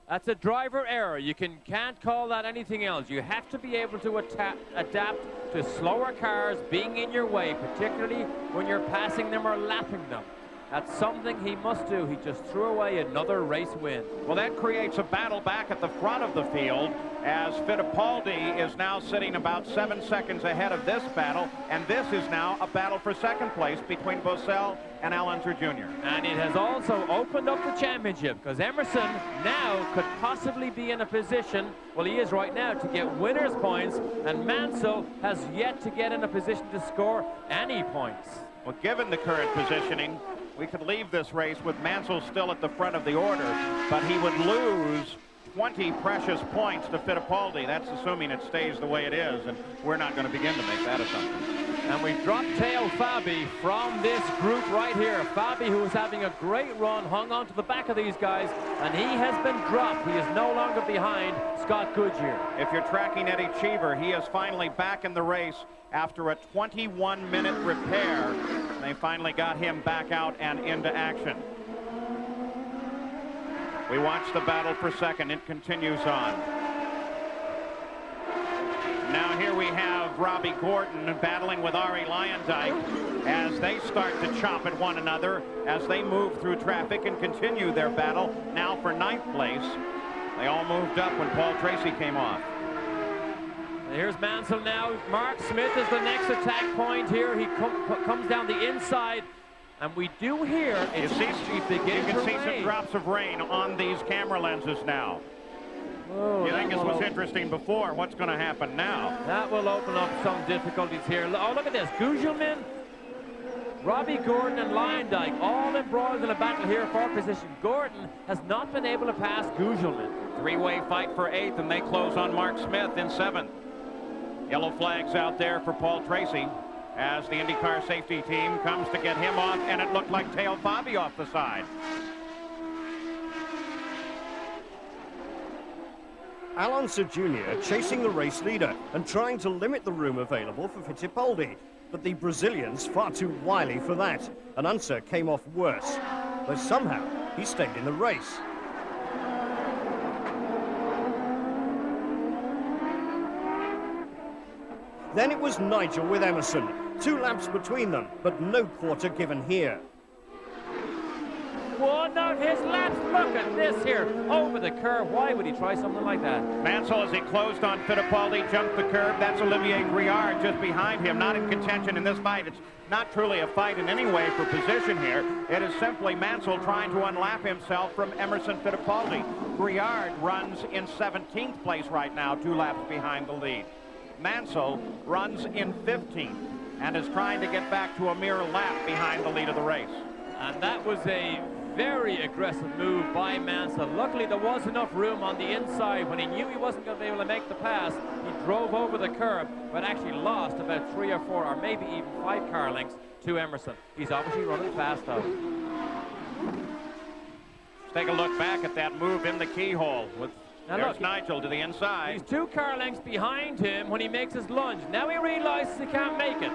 That's a driver error. You can't call that anything else. You have to be able to adapt to slower cars being in your way, particularly when you're passing them or lapping them. That's something he must do. He just threw away another race win. Well, that creates a battle back at the front of the field, as Fittipaldi is now sitting about 7 seconds ahead of this battle, and this is now a battle for second place between Mansell and Alonso Jr. And it has also opened up the championship, because Emerson now could possibly be in a position, well, he is right now, to get winner's points, and Mansell has yet to get in a position to score any points. Well, given the current positioning, we could leave this race with Mansell still at the front of the order, but he would lose 20 precious points to Fittipaldi. That's assuming it stays the way it is, and we're not going to begin to make that assumption. And we've dropped Teo Fabi from this group right here. Fabi, who is having a great run, hung on to the back of these guys, and he has been dropped. He is no longer behind Scott Goodyear. If you're tracking Eddie Cheever, he is finally back in the race after a 21-minute repair. They finally got him back out and into action. We watch the battle for second. It continues on. Now here we have Robbie Gordon battling with Arie Luyendyk as they start to chop at one another as they move through traffic and continue their battle now for 9th place. They all moved up when Paul Tracy came off. Here's Mansell now. Mark Smith is the next attack point here. He comes down the inside, and we do hear you can see some drops of rain on these camera lenses now. Oh, you think this was interesting before? What's going to happen now? That will open up some difficulties here. Oh, look at this. Gugelmin, Robbie Gordon, and Luyendyk all embroiled in a battle here for position. Gordon has not been able to pass Gugelmin. Three-way fight for 8th, and they close on Mark Smith in 7th. Yellow flags out there for Paul Tracy as the Indycar safety team comes to get him off, and it looked like Teo Fabi off the side. Alonso Jr. chasing the race leader and trying to limit the room available for Fittipaldi. But the Brazilian's far too wily for that, and Unser came off worse. But somehow, he stayed in the race. Then it was Nigel with Emerson. 2 laps between them, but no quarter given here. One of his laps. Look at this here. Over the curve. Why would he try something like that? Mansell, as he closed on Fittipaldi, jumped the curve. That's Olivier Griard just behind him. Not in contention in this fight. It's not truly a fight in any way for position here. It is simply Mansell trying to unlap himself from Emerson Fittipaldi. Griard runs in 17th place right now, 2 laps behind the lead. Mansell runs in 15th. and is trying to get back to a mere lap behind the lead of the race. And that was a very aggressive move by Mansell. Luckily, there was enough room on the inside. When he knew he wasn't going to be able to make the pass, he drove over the curb, but actually lost about 3 or 4 or maybe even 5 car lengths to Emerson. He's obviously running fast, though. Let's take a look back at that move in the keyhole. There's look, Nigel to the inside. He's 2 car lengths behind him when he makes his lunge. Now he realizes he can't make it.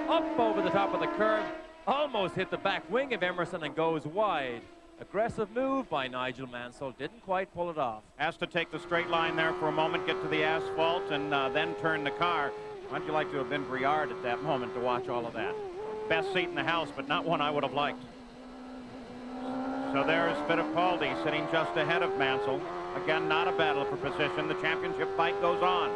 Up over the top of the curb, almost hit the back wing of Emerson and goes wide. Aggressive move by Nigel Mansell, didn't quite pull it off. Has to take the straight line there for a moment, get to the asphalt, and then turn the car. How'd you like to have been Briard at that moment to watch all of that? Best seat in the house, but not one I would have liked. So there's Fittipaldi sitting just ahead of Mansell. Again, not a battle for position. The championship fight goes on.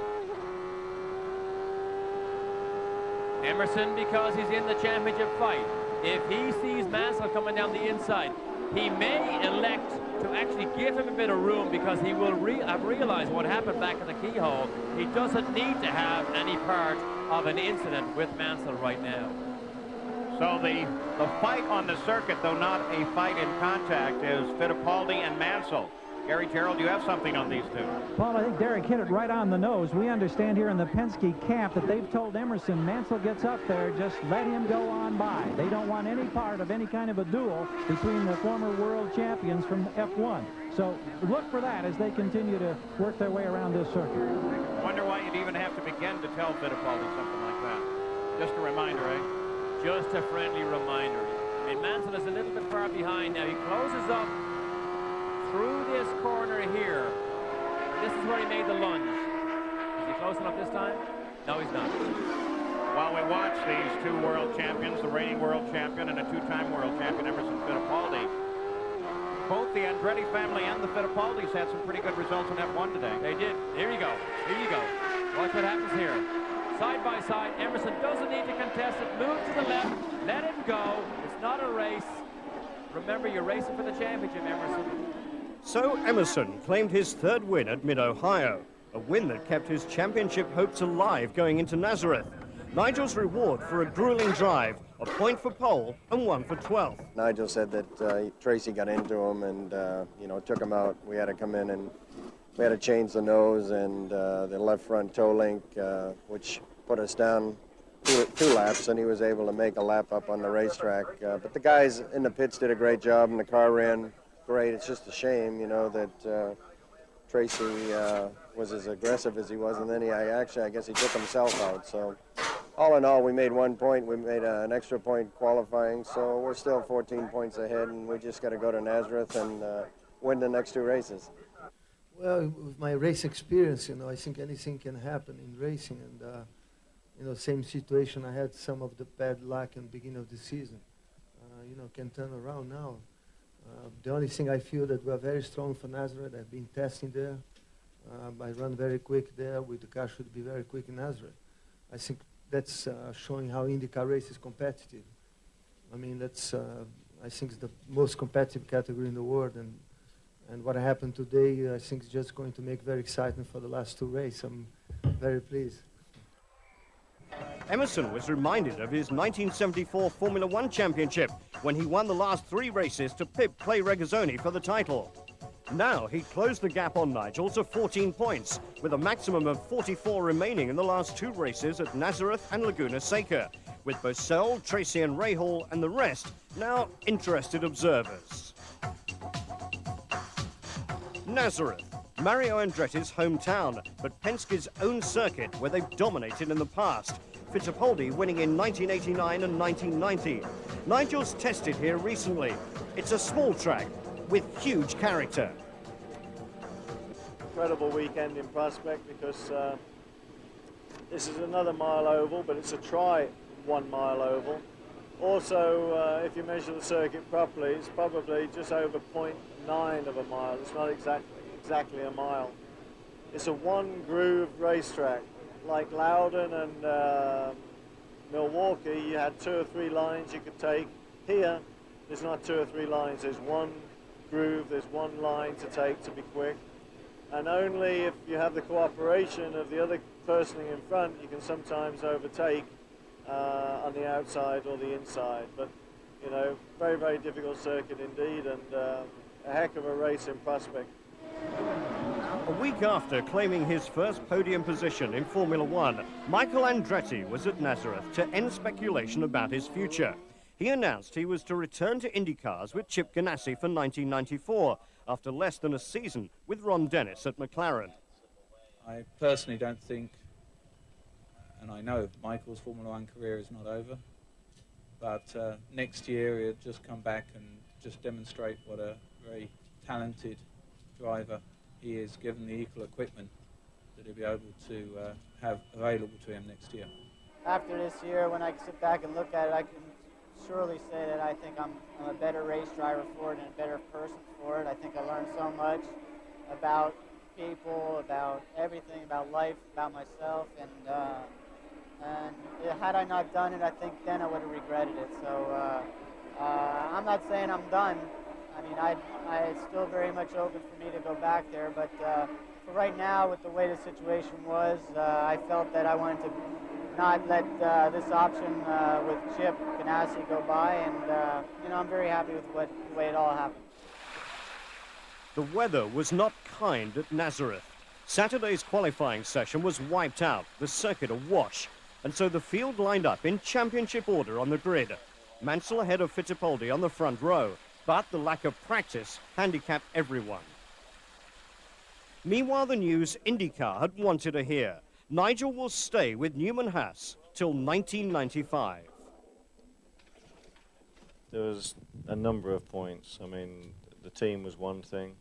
Emerson, because he's in the championship fight, if he sees Mansell coming down the inside, he may elect to actually give him a bit of room because he will have realized what happened back in the keyhole. He doesn't need to have any part of an incident with Mansell right now. So the fight on the circuit, though not a fight in contact, is Fittipaldi and Mansell. Gary Gerald, you have something on these two. Paul, I think Derek hit it right on the nose. We understand here in the Penske camp that they've told Emerson, Mansell gets up there, just let him go on by. They don't want any part of any kind of a duel between the former world champions from F1. So look for that as they continue to work their way around this circuit. I wonder why you'd even have to begin to tell Fittipaldi something like that. Just a reminder, eh? Just a friendly reminder. I mean, Mansell is a little bit far behind now. He closes up through this corner here. This is where he made the lunge. Is he close enough this time? No, he's not. While we watch these 2 world champions, the reigning world champion and a 2-time world champion, Emerson Fittipaldi, both the Andretti family and the Fittipaldis had some pretty good results in F1 today. They did. Here you go. Here you go. Watch what happens here. Side by side, Emerson doesn't need to contest it. Move to the left. Let him go. It's not a race. Remember, you're racing for the championship, Emerson. So Emerson claimed his 3rd win at Mid-Ohio, a win that kept his championship hopes alive going into Nazareth. Nigel's reward for a grueling drive, a point for pole and 1 for 12th. Nigel said that Tracy got into him and, took him out. We had to come in and we had to change the nose and the left front toe link, which put us down 2 laps, and he was able to make a lap up on the racetrack. But the guys in the pits did a great job, and the car ran great. It's just a shame, that Tracy was as aggressive as he was, and then I guess he took himself out. So all in all, we made 1 point. We made an extra point qualifying, so we're still 14 points ahead, and we just got to go to Nazareth and win the next 2 races. Well, with my race experience, I think anything can happen in racing, and same situation. I had some of the bad luck in the beginning of the season. Can turn around now. The only thing I feel that we're very strong for Nazareth. I've been testing there. I run very quick there. With the car should be very quick in Nazareth. I think that's showing how Indycar race is competitive. I mean, that's I think it's the most competitive category in the world, and what happened today, I think, is just going to make very exciting for the last 2 races. I'm very pleased. Emerson was reminded of his 1974 Formula One championship when he won the last 3 races to pip Clay Regazzoni for the title. Now he closed the gap on Nigel to 14 points, with a maximum of 44 remaining in the last 2 races at Nazareth and Laguna Seca, with Mansell, Tracy and Rahal and the rest now interested observers. Nazareth, Mario Andretti's hometown, but Penske's own circuit where they've dominated in the past. Fittipaldi winning in 1989 and 1990. Nigel's tested here recently. It's a small track with huge character. Incredible weekend in Prospect because this is another mile oval, but it's a try 1 mile oval. Also, if you measure the circuit properly, it's probably just over 0.9 of a mile. It's not exactly a mile. It's a 1-groove racetrack. Like Loudon and Milwaukee, you had 2 or 3 lines you could take. Here, there's not 2 or 3 lines. There's 1 groove, there's 1 line to take to be quick. And only if you have the cooperation of the other person in front, you can sometimes overtake on the outside or the inside. But, you know, very, very difficult circuit indeed, and a heck of a racing prospect. A week after claiming his first podium position in Formula One, Michael Andretti was at Nazareth to end speculation about his future. He announced he was to return to IndyCars with Chip Ganassi for 1994, after less than a season with Ron Dennis at McLaren. I personally don't think, and I know Michael's Formula One career is not over, but next year he'll just come back and just demonstrate what a very talented driver he is, given the equal equipment that he'll be able to have available to him next year. After this year, when I sit back and look at it, I can surely say that I think I'm a better race driver for it and a better person for it. I think I learned so much about people, about everything, about life, about myself, and had I not done it, I think then I would have regretted it. So I'm not saying I'm done. I mean, it's still very much open for me to go back there, but for right now, with the way the situation was, I felt that I wanted to not let this option with Chip Ganassi go by, and you know, I'm very happy with the way it all happened. The weather was not kind at Nazareth. Saturday's qualifying session was wiped out, the circuit awash, and so the field lined up in championship order on the grid. Mansell ahead of Fittipaldi on the front row, but the lack of practice handicapped everyone. Meanwhile, the news IndyCar had wanted to hear. Nigel will stay with Newman Haas till 1995. There was a number of points. I mean, the team was one thing.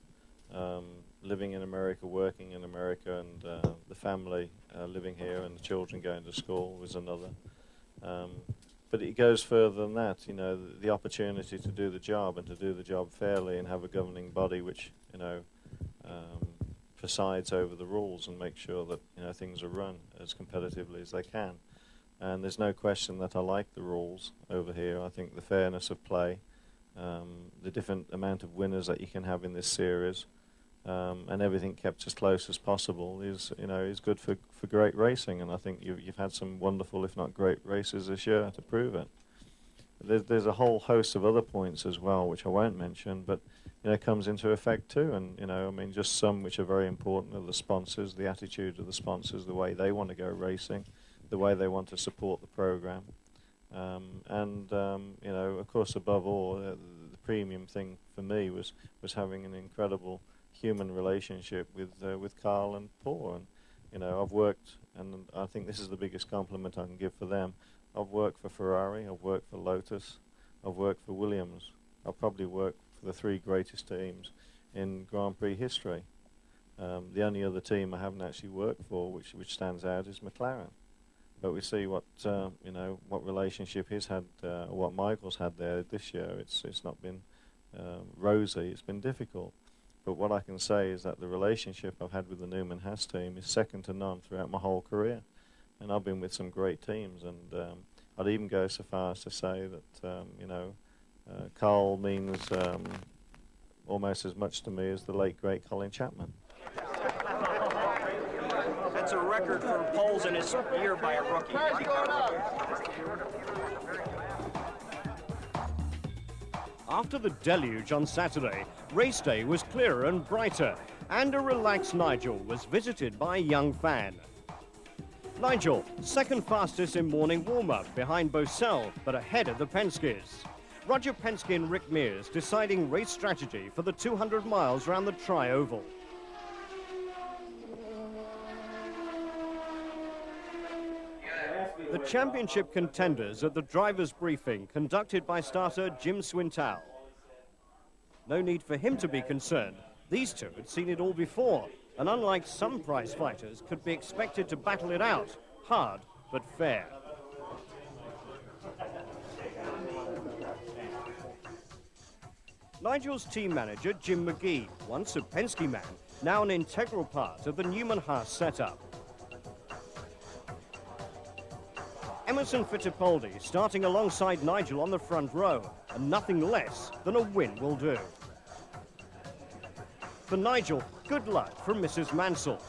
Living in America, working in America, and the family living here and the children going to school was another. But it goes further than that. You know, the opportunity to do the job and to do the job fairly and have a governing body which, you know, presides over the rules and make sure that, you know, things are run as competitively as they can. And there's no question that I like the rules over here. I think the fairness of play, the different amount of winners that you can have in this series, and everything kept as close as possible is, you know, is good for great racing. And I think you've had some wonderful, if not great, races this year to prove it. There's a whole host of other points as well, which I won't mention, but, you know, comes into effect too. And, you know, I mean, just some which are very important are the sponsors, the attitude of the sponsors, the way they want to go racing, the way they want to support the program. You know, of course, above all, the premium thing for me was having an incredible human relationship with Carl and Paul. And, you know, I've worked, and I think this is the biggest compliment I can give for them. I've worked for Ferrari, I've worked for Lotus, I've worked for Williams. I've probably worked for the three greatest teams in Grand Prix history. The only other team I haven't actually worked for, which stands out, is McLaren. But we see what you know, what relationship he's had, what Michael's had there this year. It's not been rosy. It's been difficult. But what I can say is that the relationship I've had with the Newman Haas team is second to none throughout my whole career. And I've been with some great teams, and I'd even go so far as to say that you know, Carl means almost as much to me as the late great Colin Chapman. That's a record for poles in his year by a rookie. After the deluge on Saturday, race day was clearer and brighter, and a relaxed Nigel was visited by a young fan. Nigel, second fastest in morning warm-up behind Mansell, but ahead of the Penskes. Roger Penske and Rick Mears deciding race strategy for the 200 miles round the Tri-Oval. The championship contenders at the driver's briefing conducted by starter Jim Swintal. No need for him to be concerned. These two had seen it all before, and unlike some prize fighters, could be expected to battle it out, hard but fair. Nigel's team manager, Jim McGee, once a Penske man, now an integral part of the Newman Haas setup. Emerson Fittipaldi starting alongside Nigel on the front row, and nothing less than a win will do. For Nigel, good luck from Mrs. Mansell.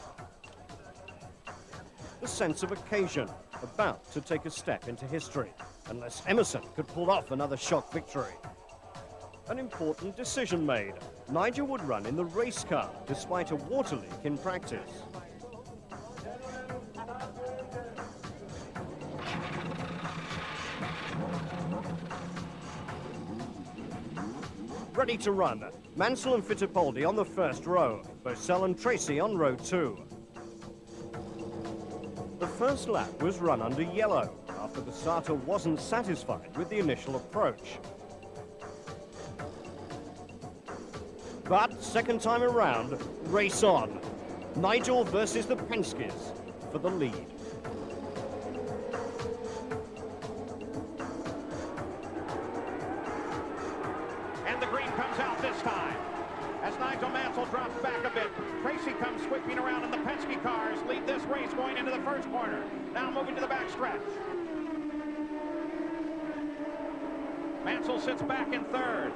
The sense of occasion, about to take a step into history, unless Emerson could pull off another shock victory. An important decision made. Nigel would run in the race car, despite a water leak in practice. Ready to run. Mansell and Fittipaldi on the first row. Mansell and Tracy on row 2. The first lap was run under yellow, after the starter wasn't satisfied with the initial approach. But second time around, race on. Nigel versus the Penskes for the lead. And the green comes out this time. As Nigel Mansell drops back a bit, Tracy comes sweeping around, and the Penske cars lead this race going into the first corner. Now moving to the backstretch. Mansell sits back in third.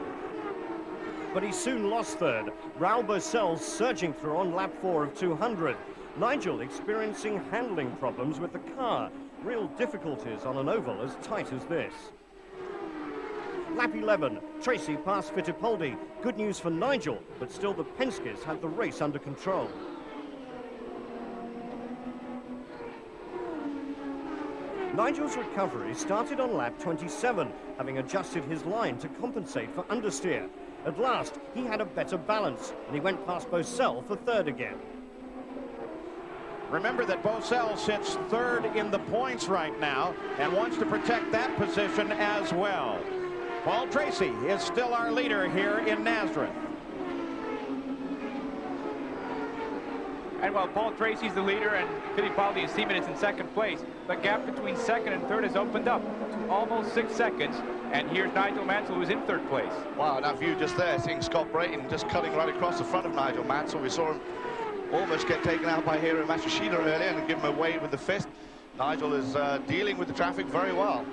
But he soon lost third. Raul Boesel surging through on lap 4 of 200. Nigel experiencing handling problems with the car. Real difficulties on an oval as tight as this. Lap 11, Tracy past Fittipaldi. Good news for Nigel, but still the Penskes had the race under control. Nigel's recovery started on lap 27, having adjusted his line to compensate for understeer. At last, he had a better balance, and he went past Boesel for third again. Remember that Boesel sits third in the points right now and wants to protect that position as well. Paul Tracy is still our leader here in Nazareth. And while Paul Tracy's the leader and Fittipaldi and Seaman is in second place, the gap between second and third has opened up to almost 6 seconds. And here's Nigel Mansell, who's in third place. Wow, that view just there, seeing Scott Brayton just cutting right across the front of Nigel Mansell. We saw him almost get taken out by Hiro Matsushita earlier and give him a wave with the fist. Nigel is dealing with the traffic very well.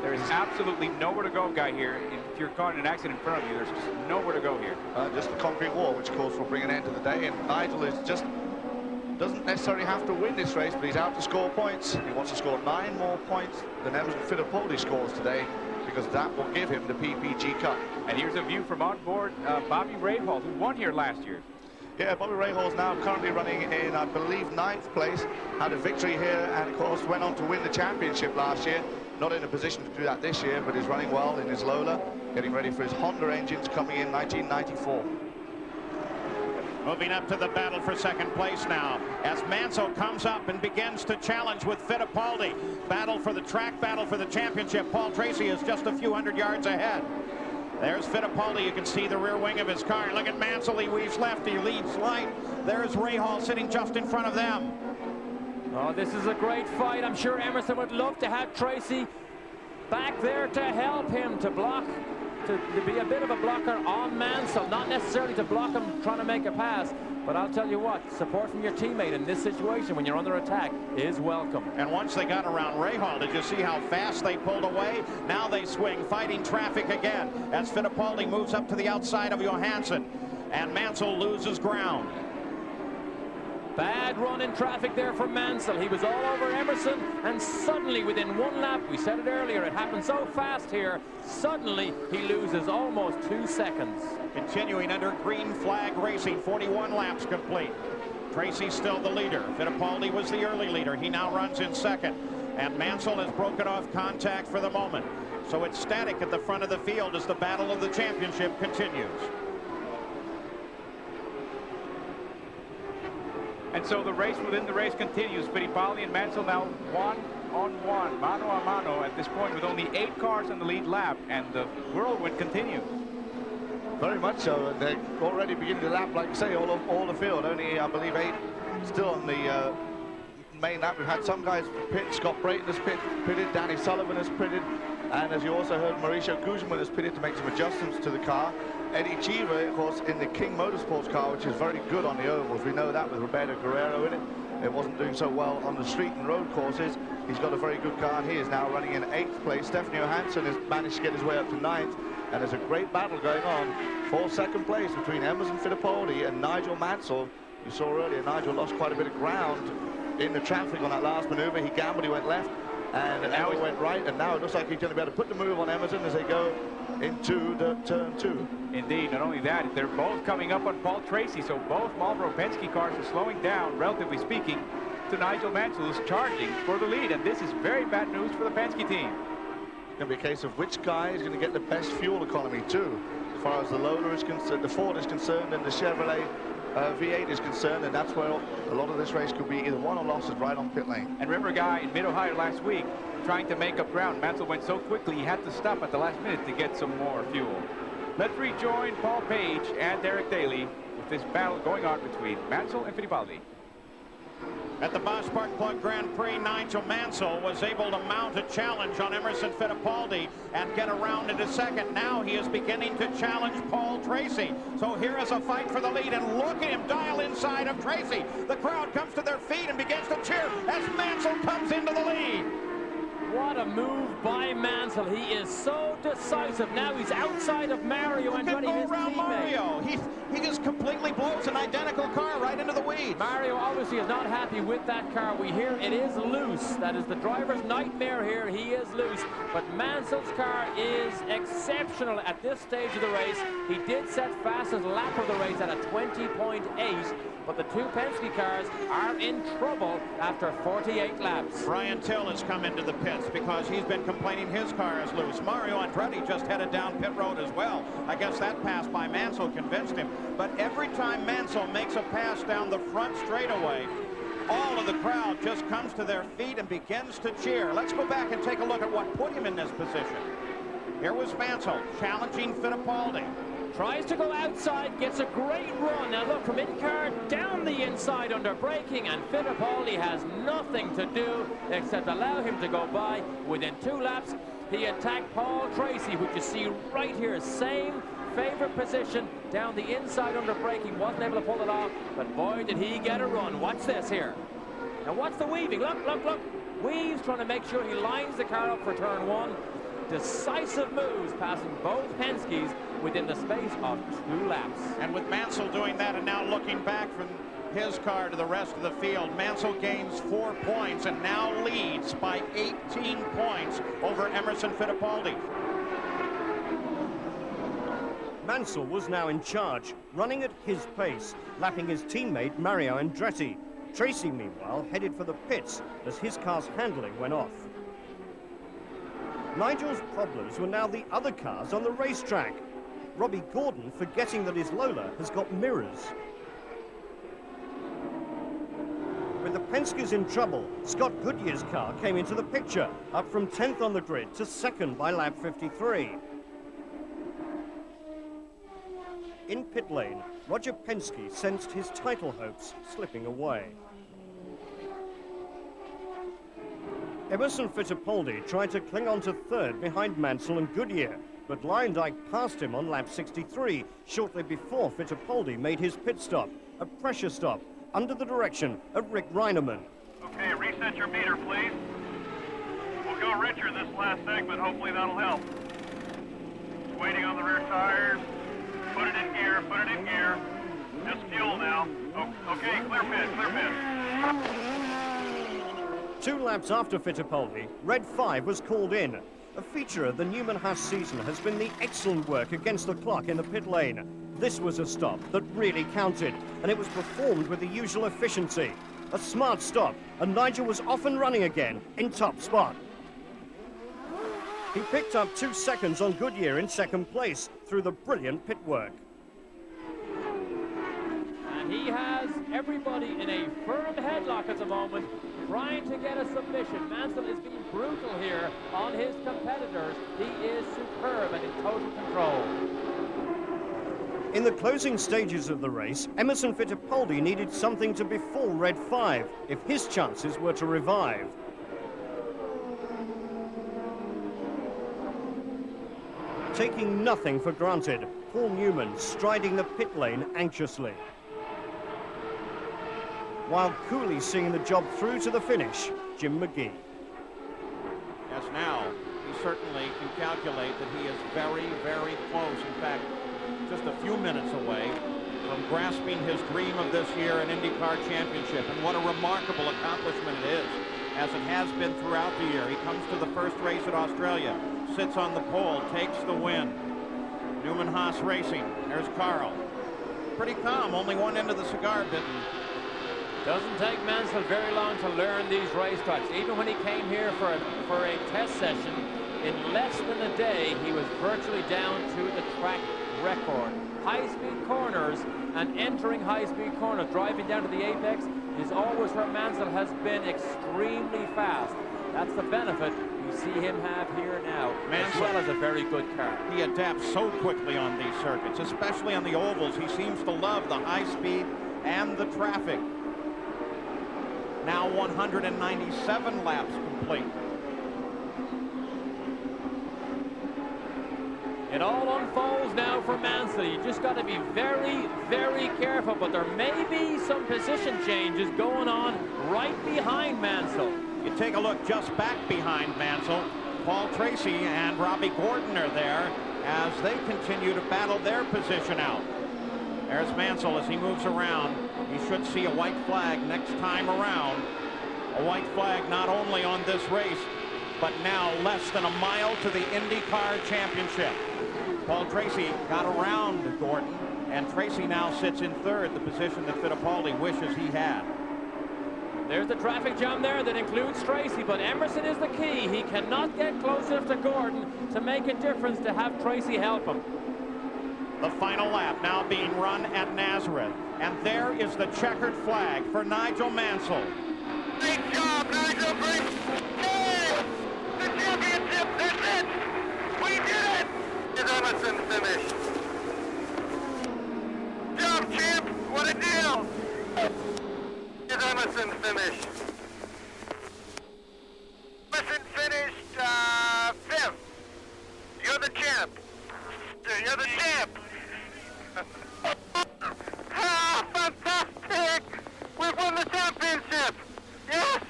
There is absolutely nowhere to go, guy, here. If you're caught in an accident in front of you, there's just nowhere to go here. Just a concrete wall, which calls for bringing an end to the day. And Nigel is just doesn't necessarily have to win this race, but he's out to score points. He wants to score 9 more points than Emerson Fittipaldi scores today, because that will give him the PPG Cup. And here's a view from on board Bobby Rahal, who won here last year. Yeah, Bobby Rahal is now currently running in, I believe, 9th place. Had a victory here and, of course, went on to win the championship last year. Not in a position to do that this year, but is running well in his Lola, getting ready for his Honda engines coming in 1994. Moving up to the battle for second place now, as Mansell comes up and begins to challenge with Fittipaldi. Battle for the track, battle for the championship. Paul Tracy is just a few hundred yards ahead. There's Fittipaldi. You can see the rear wing of his car. Look at Mansell. He weaves left. He leads right. There's Rahal sitting just in front of them. Oh, this is a great fight. I'm sure Emerson would love to have Tracy back there to help him to block, to be a bit of a blocker on Mansell. Not necessarily to block him trying to make a pass, but I'll tell you what, support from your teammate in this situation when you're under attack is welcome. And once they got around Rahal, did you see how fast they pulled away? Now they swing, fighting traffic again, as Fittipaldi moves up to the outside of Johansson, and Mansell loses ground. Bad run in traffic there for Mansell. He was all over Emerson, and suddenly within 1 lap, we said it earlier, it happened so fast here, suddenly he loses almost 2 seconds. Continuing under green flag racing, 41 laps complete. Tracy's still the leader. Fittipaldi was the early leader. He now runs in second. And Mansell has broken off contact for the moment. So it's static at the front of the field as the battle of the championship continues. And so the race within the race continues. Fittipaldi and Mansell now 1-on-1, mano a mano at this point, with only 8 cars in the lead lap, and the whirlwind continues. Very much so. They're already beginning to lap, like you say, all the field. Only, I believe, 8 still on the main lap. We've had some guys pit. Scott Brayton has pitted. Danny Sullivan has pitted. And as you also heard, Mauricio Guzman has pitted to make some adjustments to the car. Eddie Cheever, of course, in the King Motorsports car, which is very good on the ovals. We know that with Roberto Guerrero in it. It wasn't doing so well on the street and road courses. He's got a very good car, and he is now running in 8th place. Stefan Johansson has managed to get his way up to 9th, and there's a great battle going on for second place between Emerson Fittipaldi and Nigel Mansell. You saw earlier, Nigel lost quite a bit of ground in the traffic on that last manoeuvre. He gambled, he went left, and now he went right, and now it looks like he's going to be able to put the move on Emerson as they go into the turn 2. Indeed, not only that, they're both coming up on Paul Tracy, so both Marlboro Penske cars are slowing down, relatively speaking, to Nigel Mansell, who's charging for the lead, and this is very bad news for the Penske team. It's going to be a case of which guy is going to get the best fuel economy too, as far as the Lola is concerned, the Ford is concerned, and the Chevrolet V8 is concerned, and that's where a lot of this race could be either won or lost, is right on pit lane. And remember a guy in Mid-Ohio last week trying to make up ground. Mansell went so quickly he had to stop at the last minute to get some more fuel. Let's rejoin Paul Page and Derek Daly with this battle going on between Mansell and Fittipaldi. At the Bosch Spark Plug Grand Prix, Nigel Mansell was able to mount a challenge on Emerson Fittipaldi and get around into second. Now he is beginning to challenge Paul Tracy. So here is a fight for the lead, and look at him dial inside of Tracy. The crowd comes to their feet and begins to cheer as Mansell comes into the lead. What a move by Mansell. He is so decisive. Now he's outside of Mario Andretti, his teammate. Mario. He just completely blows an identical car right into the weeds. Mario obviously is not happy with that car. We hear it is loose. That is the driver's nightmare here. He is loose. But Mansell's car is exceptional at this stage of the race. He did set fastest lap of the race at a 20.8. But the two Penske cars are in trouble after 48 laps. Brian Till has come into the pits because he's been complaining his car is loose. Mario Andretti just headed down pit road as well. I guess that pass by Mansell convinced him. But every time Mansell makes a pass down the front straightaway, all of the crowd just comes to their feet and begins to cheer. Let's go back and take a look at what put him in this position. Here was Mansell challenging Fittipaldi. Tries to go outside, gets a great run. Now look, from Indycar down the inside under braking, and Fittipaldi has nothing to do except allow him to go by. Within 2 laps, he attacked Paul Tracy, which you see right here, same favorite position down the inside under braking. Wasn't able to pull it off, but boy, did he get a run. Watch this here. Now watch the weaving. Look, look, look. Weaves trying to make sure he lines the car up for turn 1. Decisive moves, passing both Penskes within the space of 2 laps. And with Mansell doing that and now looking back from his car to the rest of the field, Mansell gains 4 points and now leads by 18 points over Emerson Fittipaldi. Mansell was now in charge, running at his pace, lapping his teammate Mario Andretti. Tracy, meanwhile, headed for the pits as his car's handling went off. Nigel's problems were now the other cars on the racetrack. Robbie Gordon forgetting that his Lola has got mirrors. With the Penskes in trouble, Scott Goodyear's car came into the picture, up from 10th on the grid to 2nd by lap 53. In pit lane, Roger Penske sensed his title hopes slipping away. Emerson Fittipaldi tried to cling on to 3rd behind Mansell and Goodyear, but Lyondike passed him on lap 63 shortly before Fittipaldi made his pit stop, a pressure stop, under the direction of Rick Reineman. Okay, reset your meter, please. We'll go richer this last segment. Hopefully that'll help. Waiting on the rear tires. Put it in gear, put it in gear. Just fuel now. Okay, clear pit, clear pit. 2 laps after Fittipaldi, Red 5 was called in. A feature of the Newman-Haas season has been the excellent work against the clock in the pit lane. This was a stop that really counted, and it was performed with the usual efficiency. A smart stop, and Nigel was off and running again in top spot. He picked up 2 seconds on Goodyear in 2nd place through the brilliant pit work. And he has everybody in a firm headlock at the moment, trying to get a submission. Mansell is being brutal here on his competitors. He is superb and in total control. In the closing stages of the race, Emerson Fittipaldi needed something to befall Red 5 if his chances were to revive. Taking nothing for granted, Paul Newman striding the pit lane anxiously, while coolly seeing the job through to the finish, Jim McGee. Yes, now, he certainly can calculate that he is very, very close. In fact, just a few minutes away from grasping his dream of this year, an IndyCar championship. And what a remarkable accomplishment it is, as it has been throughout the year. He comes to the first race at Australia, sits on the pole, takes the win. Newman Haas Racing. There's Carl. Pretty calm, only one end of the cigar bitten. Doesn't take Mansell very long to learn these racetracks. Even when he came here for a test session, in less than a day, he was virtually down to the track record. High-speed corners and entering high-speed corners, driving down to the apex, is always where Mansell has been extremely fast. That's the benefit you see him have here now, as well as a very good car. He adapts so quickly on these circuits, especially on the ovals. He seems to love the high speed and the traffic. Now 197 laps complete. It all unfolds now for Mansell. You just got to be very, very careful, but there may be some position changes going on right behind Mansell. You take a look just back behind Mansell. Paul Tracy and Robbie Gordon are there as they continue to battle their position out. There's Mansell as he moves around. He should see a white flag next time around. A white flag not only on this race, but now less than a mile to the IndyCar Championship. Paul Tracy got around Gordon, and Tracy now sits in third, the position that Fittipaldi wishes he had. There's the traffic jam there that includes Tracy, but Emerson is the key. He cannot get close enough to Gordon to make a difference to have Tracy help him. The final lap now being run at Nazareth, and there is the checkered flag for Nigel Mansell. Great job, Nigel. Great. Yay! The championship, that's it! We did it! Is Emerson finished? Job, champ! What a deal! Is Emerson finished? Emerson finished fifth. You're the champ. You're the champ. Ah, fantastic! We've won the championship. Yes!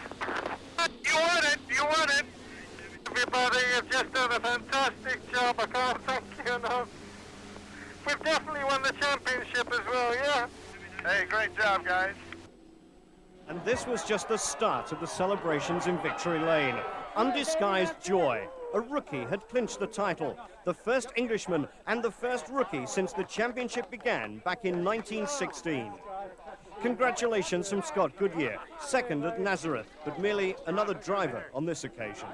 You won it! You won it! Everybody, you've just done a fantastic job. I can't thank you enough. We've definitely won the championship as well, yeah? Hey, great job, guys. And this was just the start of the celebrations in Victory Lane. Undisguised joy. A rookie had clinched the title, the first Englishman and the first rookie since the championship began back in 1916. Congratulations from Scott Goodyear, second at Nazareth, but merely another driver on this occasion.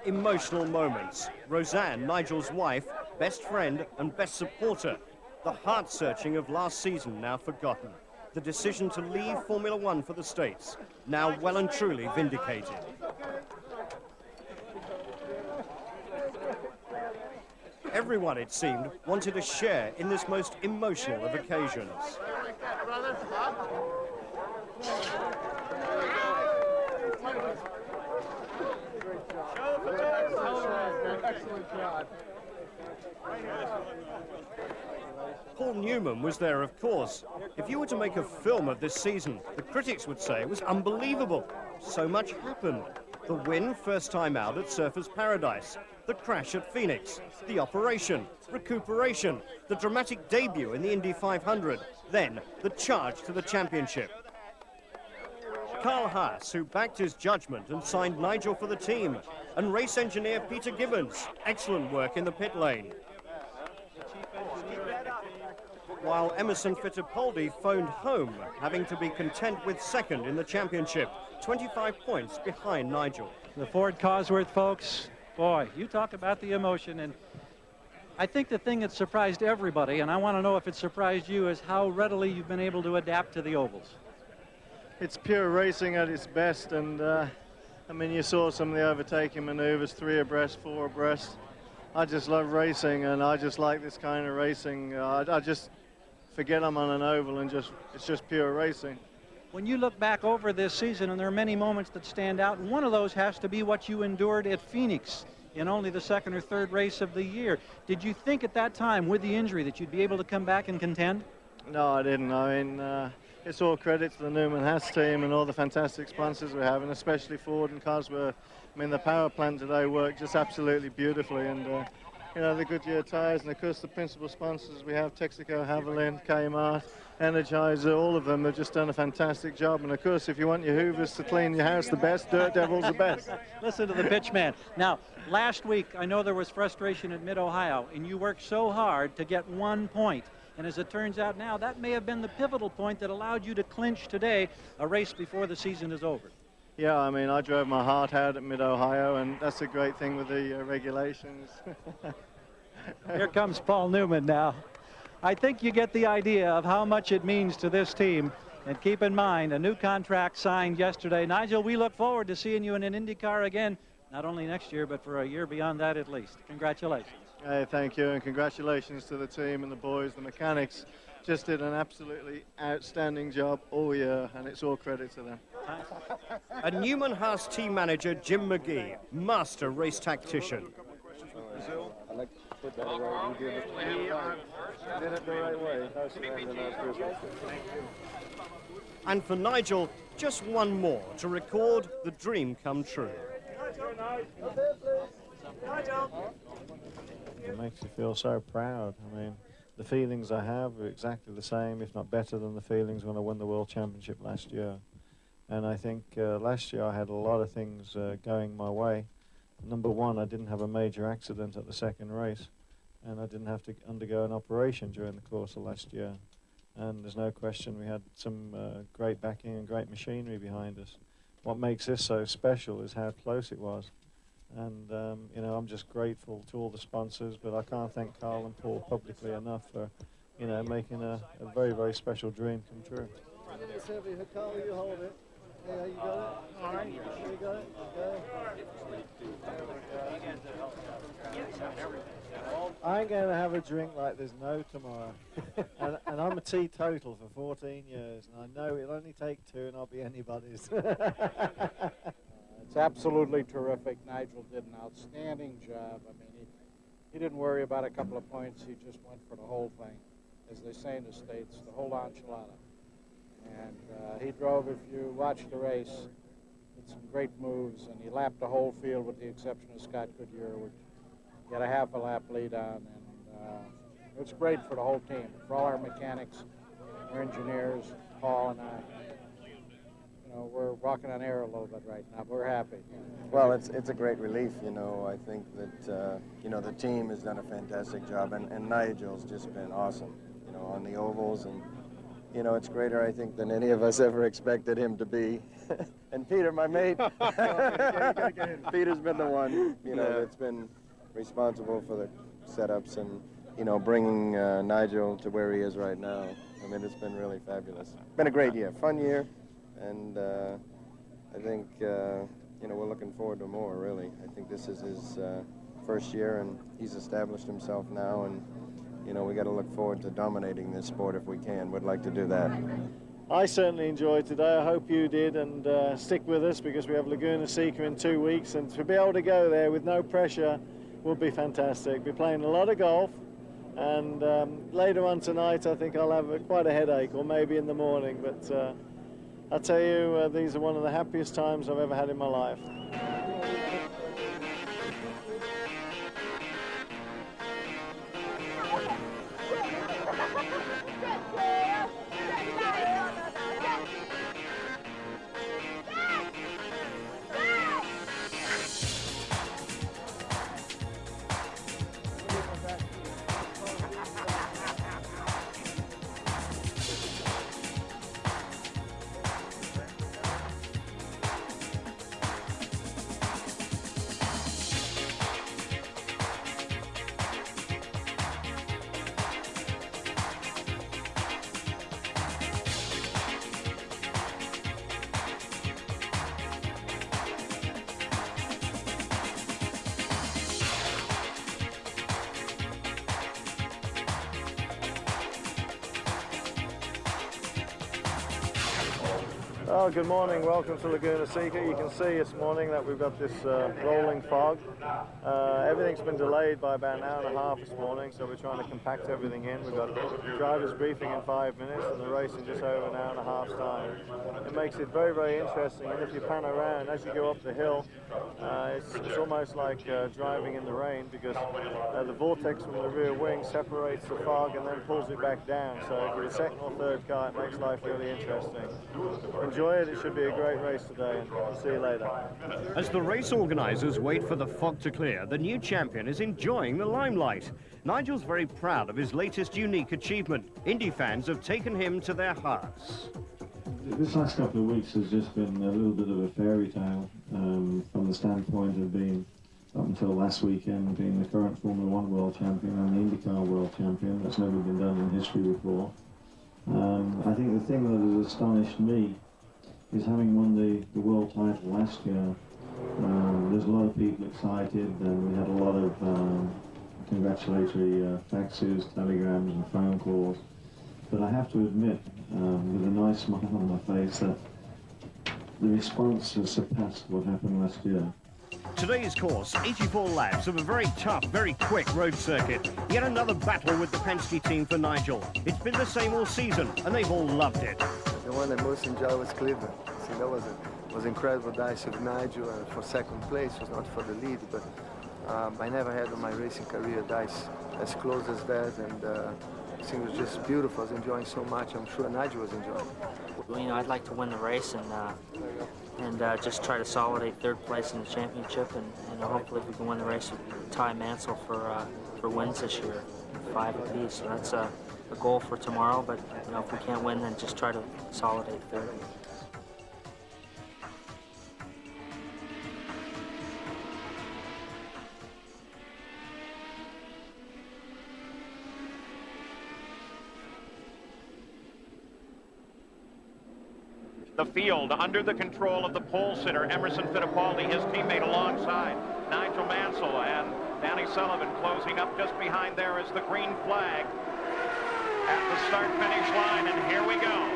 Emotional moments. Roseanne, Nigel's wife, best friend and best supporter. The heart-searching of last season now forgotten. The decision to leave Formula One for the States, now well and truly vindicated. Everyone, it seemed, wanted a share in this most emotional of occasions. Excellent job. Paul Newman was there, of course. If you were to make a film of this season, the critics would say it was unbelievable. So much happened. The win first time out at Surfers Paradise, the crash at Phoenix, the operation, recuperation, the dramatic debut in the Indy 500, then the charge to the championship. Carl Haas, who backed his judgment and signed Nigel for the team, and race engineer Peter Gibbons, excellent work in the pit lane. While Emerson Fittipaldi phoned home, having to be content with second in the championship, 25 points behind Nigel. The Ford Cosworth folks, boy, you talk about the emotion, and I think the thing that surprised everybody, and I want to know if it surprised you, is how readily you've been able to adapt to the ovals. It's pure racing at its best, and I mean, you saw some of the overtaking maneuvers, 3 abreast, 4 abreast. I just love racing, and I just like this kind of racing. I just forget I'm on an oval, and it's just pure racing. When you look back over this season, and there are many moments that stand out, and one of those has to be what you endured at Phoenix in only the second or third race of the year. Did you think at that time, with the injury, that you'd be able to come back and contend? No, I didn't. I mean, it's all credit to the Newman Haas team and all the fantastic sponsors we have, and especially Ford and Cosworth. I mean, the power plant today worked just absolutely beautifully, and you know, the Goodyear tyres, and of course the principal sponsors we have, Texaco, Haviland, Kmart, Energizer, all of them have just done a fantastic job. And of course, if you want your Hoovers to clean your house the best, Dirt Devil's the best. Listen to the pitch man. Now, last week, I know there was frustration at Mid-Ohio, and you worked so hard to get 1 point. And as it turns out now, that may have been the pivotal point that allowed you to clinch today a race before the season is over. Yeah, I mean, I drove my heart out at Mid-Ohio, and that's a great thing with the regulations. Here comes Paul Newman now. I think you get the idea of how much it means to this team. And keep in mind, a new contract signed yesterday. Nigel, we look forward to seeing you in an IndyCar again, not only next year, but for a year beyond that at least. Congratulations. Hey, thank you, and congratulations to the team and the boys, the mechanics. Just did an absolutely outstanding job all year, and it's all credit to them. And Newman Haas team manager Jim McGee, master race tactician. I like to put that right. We did it the right way. And for Nigel, just one more to record the dream come true. It makes you feel so proud. I mean, the feelings I have are exactly the same, if not better than the feelings when I won the World Championship last year. And I think last year I had a lot of things going my way. Number one, I didn't have a major accident at the second race, and I didn't have to undergo an operation during the course of last year. And there's no question we had some great backing and great machinery behind us. What makes this so special is how close it was. And, you know, I'm just grateful to all the sponsors, but I can't thank Carl and Paul publicly enough for, you know, making a very, very special dream come true. It's heavy. Carl, you hold it. Yeah, you got it? All right. You got it? Okay. I ain't going to have a drink like there's no tomorrow. and I'm a teetotal for 14 years, and I know it'll only take 2 and I'll be anybody's. It's absolutely terrific. Nigel did an outstanding job. I mean, he didn't worry about a couple of points. He just went for the whole thing. As they say in the States, the whole enchilada. And he drove, if you watch the race, with some great moves, and he lapped the whole field with the exception of Scott Goodyear, which he had a half a lap lead on. And it's great for the whole team, for all our mechanics, our engineers, Paul and I. You know, we're walking on air a little bit right now. We're happy. Well, it's a great relief, you know. I think that, you know, the team has done a fantastic job, and Nigel's just been awesome, you know, on the ovals. And, you know, it's greater, I think, than any of us ever expected him to be. And Peter, my mate, Peter's been the one, you know, that's been responsible for the setups and, you know, bringing Nigel to where he is right now. I mean, it's been really fabulous. Been a great year, fun year. And I think, you know, we're looking forward to more, really. I think this is his first year, and he's established himself now. And, you know, we got to look forward to dominating this sport if we can. We'd like to do that. I certainly enjoyed today. I hope you did, and stick with us because we have Laguna Seca in 2 weeks. And to be able to go there with no pressure would be fantastic. We're playing a lot of golf. And later on tonight, I think I'll have quite a headache, or maybe in the morning. But I'll tell you, these are one of the happiest times I've ever had in my life. Oh, good morning. Welcome to Laguna Seca. You can see this morning that we've got this rolling fog. Everything's been delayed by about an hour and a half this morning, so we're trying to compact everything in. We've got driver's briefing in 5 minutes and the race in just over an hour and a half's time. It makes it very, very interesting, and if you pan around, as you go up the hill, it's almost like driving in the rain, because the vortex from the rear wing separates the fog and then pulls it back down. So if you're a second or third car, it makes life really interesting. Enjoy it. It should be a great race today, and we'll see you later. As the race organisers wait for the fog to clear, the new champion is enjoying the limelight. Nigel's very proud of his latest unique achievement. Indy fans have taken him to their hearts. This last couple of weeks has just been a little bit of a fairy tale from the standpoint of being, up until last weekend, being the current Formula 1 World Champion and the Indycar World Champion. That's never been done in history before. I think the thing that has astonished me is having won the world title last year. There's a lot of people excited, and we had a lot of congratulatory faxes, telegrams and phone calls. But I have to admit, with a nice smile on my face, that the response has surpassed what happened last year. Today's course, 84 laps of a very tough, very quick road circuit. Yet another battle with the Penske team for Nigel. It's been the same all season, and they've all loved it. The one I most enjoyed was Cleveland. See, that was incredible race with Nigel, and for second place, was not for the lead, but I never had in my racing career dice as close as that, and I think it was just beautiful. I was enjoying so much. I'm sure Nigel was enjoying. Well, you know, I'd like to win the race and just try to consolidate third place in the championship, and hopefully we can win the race with Ty Mansell for wins this year, 5 apiece. So that's a goal for tomorrow, but you know, if we can't win, then just try to consolidate third. The field under the control of the pole sitter, Emerson Fittipaldi, his teammate alongside Nigel Mansell, and Danny Sullivan closing up just behind. There is the green flag at the start-finish line, and here we go.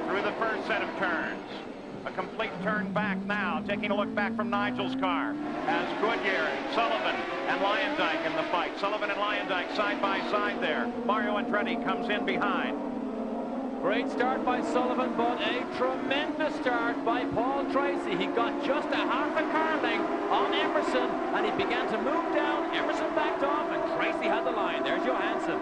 Through the first set of turns. A complete turn back now, taking a look back from Nigel's car as Goodyear, Sullivan, and Lyondike in the fight. Sullivan and Lyondike side by side there. Mario Andretti comes in behind. Great start by Sullivan, but a tremendous start by Paul Tracy. He got just a half a car length on Emerson, and he began to move down. Emerson backed off, and Tracy had the line. There's Johansson.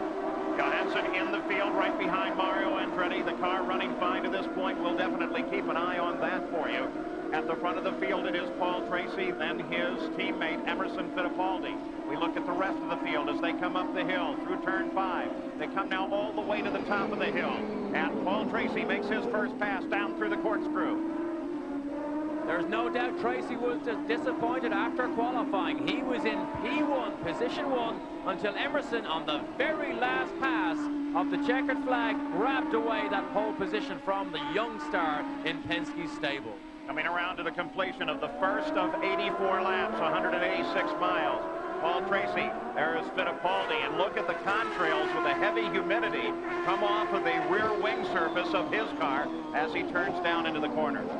Johansson in the field right behind Mario Andretti. The car running fine to this point. We'll definitely keep an eye on that for you. At the front of the field, it is Paul Tracy, then his teammate Emerson Fittipaldi. We look at the rest of the field as they come up the hill through turn 5. They come now all the way to the top of the hill. And Paul Tracy makes his first pass down through the corkscrew. There's no doubt Tracy was disappointed after qualifying. He was in P1, position 1, until Emerson, on the very last pass of the checkered flag, grabbed away that pole position from the young star in Penske's stable. Coming around to the completion of the first of 84 laps, 186 miles. Paul Tracy, there is Fittipaldi, and look at the contrails with the heavy humidity come off of the rear wing surface of his car as he turns down into the corners.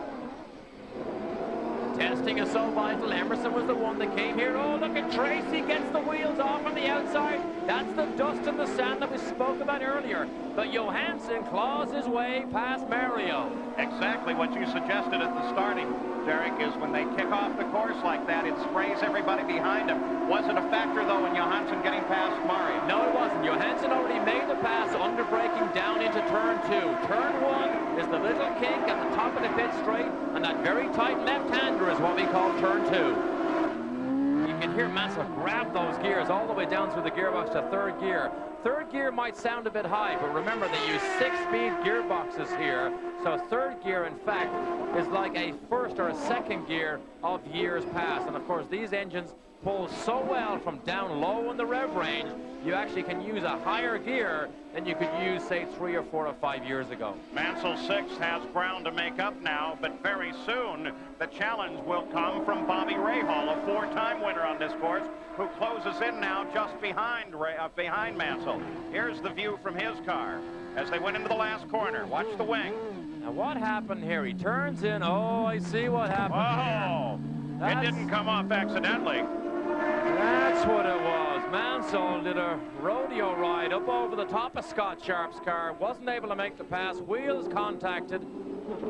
Testing is so vital. Emerson was the one that came here. Oh, look at Tracy, gets the wheels off on the outside. That's the dust and the sand that we spoke about earlier. But Johansson claws his way past Mario. Exactly what you suggested at the starting, Derek, is when they kick off the course like that, it sprays everybody behind him. Was it a factor, though, in Johansson getting past Mario? No, it wasn't. Johansson already made the pass under braking down into turn 2. Turn 1 is the little kink at the top of the pit straight, and that very tight left-hander is what we call turn 2. You can hear Mansell grab those gears all the way down through the gearbox to third gear. Third gear might sound a bit high, but remember they use 6-speed gearboxes here. So third gear, in fact, is like a first or a second gear of years past. And of course, these engines pull so well from down low in the rev range, you actually can use a higher gear than you could use, say, 3 or 4 or 5 years ago. Mansell 6 has ground to make up now, but very soon the challenge will come from Bobby Tony Rahal, a 4-time winner on this course, who closes in now just behind Mansell. Here's the view from his car as they went into the last corner. Watch the wing. Now what happened here? He turns in. Oh, I see what happened. Oh, it didn't come off accidentally. That's what it was. Mansell did a rodeo ride up over the top of Scott Sharp's car. Wasn't able to make the pass. Wheels contacted.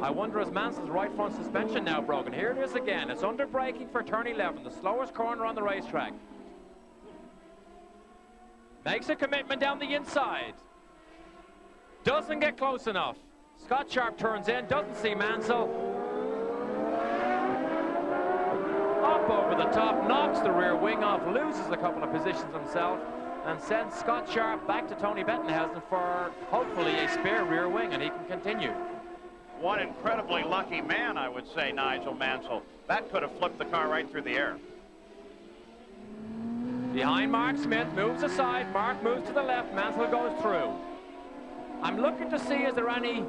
I wonder, is Mansell's right front suspension now broken? Here it is again. It's under braking for turn 11, the slowest corner on the racetrack. Makes a commitment down the inside. Doesn't get close enough. Scott Sharp turns in, doesn't see Mansell. Up over the top, knocks the rear wing off, loses a couple of positions himself, and sends Scott Sharp back to Tony Bettenhausen for hopefully a spare rear wing, and he can continue. One incredibly lucky man, I would say, Nigel Mansell. That could have flipped the car right through the air. Behind Mark Smith, moves aside, Mark moves to the left, Mansell goes through. I'm looking to see, is there any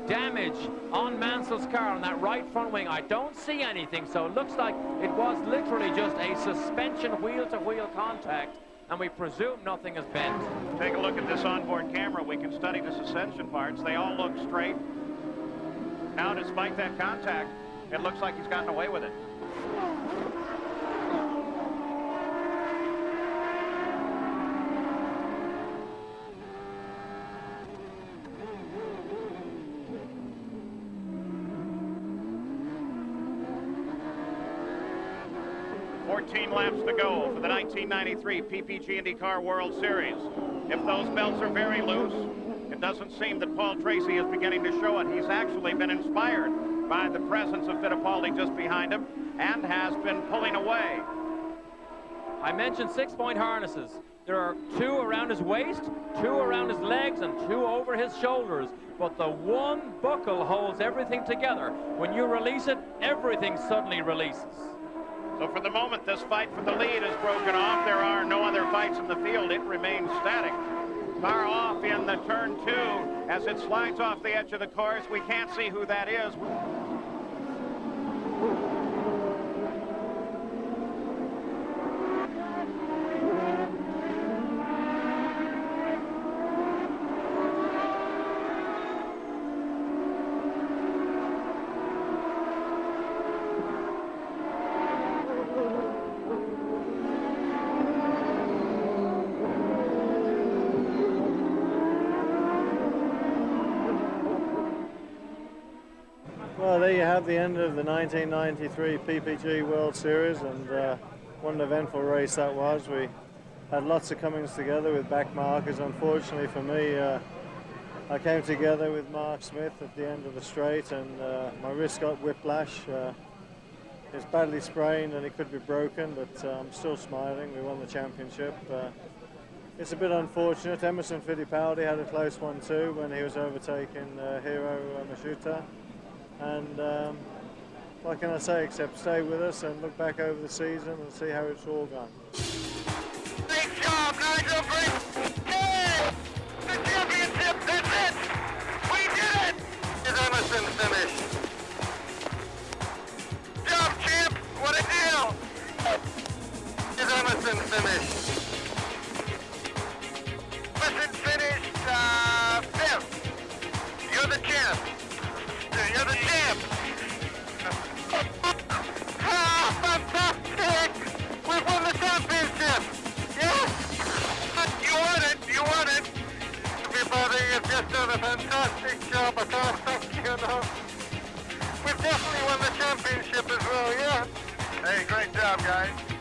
damage on Mansell's car on that right front wing? I don't see anything, so it looks like it was literally just a suspension wheel-to-wheel contact, and we presume nothing is bent. Take a look at this onboard camera. We can study the suspension parts. They all look straight. Now, despite that contact, it looks like he's gotten away with it. Laps to go for the 1993 PPG Indycar World Series. If those belts are very loose, it doesn't seem that Paul Tracy is beginning to show it. He's actually been inspired by the presence of Fittipaldi just behind him and has been pulling away. I mentioned 6-point harnesses. There are 2 around his waist, 2 around his legs, and 2 over his shoulders. But the one buckle holds everything together. When you release it, everything suddenly releases. So for the moment, this fight for the lead is broken off. There are no other fights in the field. It remains static. Car off in the turn 2 as it slides off the edge of the course. We can't see who that is. Well, there you have the end of the 1993 PPG World Series, and what an eventful race that was. We had lots of comings together with back markers. Unfortunately for me, I came together with Mark Smith at the end of the straight, and my wrist got whiplash. It's badly sprained and it could be broken, but I'm still smiling. We won the championship. It's a bit unfortunate. Emerson Fittipaldi had a close one too when he was overtaking Hiro Mashuta. And what can I say except stay with us and look back over the season and see how it's all gone. Great job, Nigel. Great. Yay! The championship. That's it. We did it. Is Emerson finished? Job, champ. What a deal. Is Emerson finished? Emerson finished 5th. You're the champ. You're the champ. Ah, fantastic! We won the championship. Yes. You won it. You won it. Everybody has just done a fantastic job. I can't thank you enough. We've definitely won the championship as well. Yeah. Hey, great job, guys.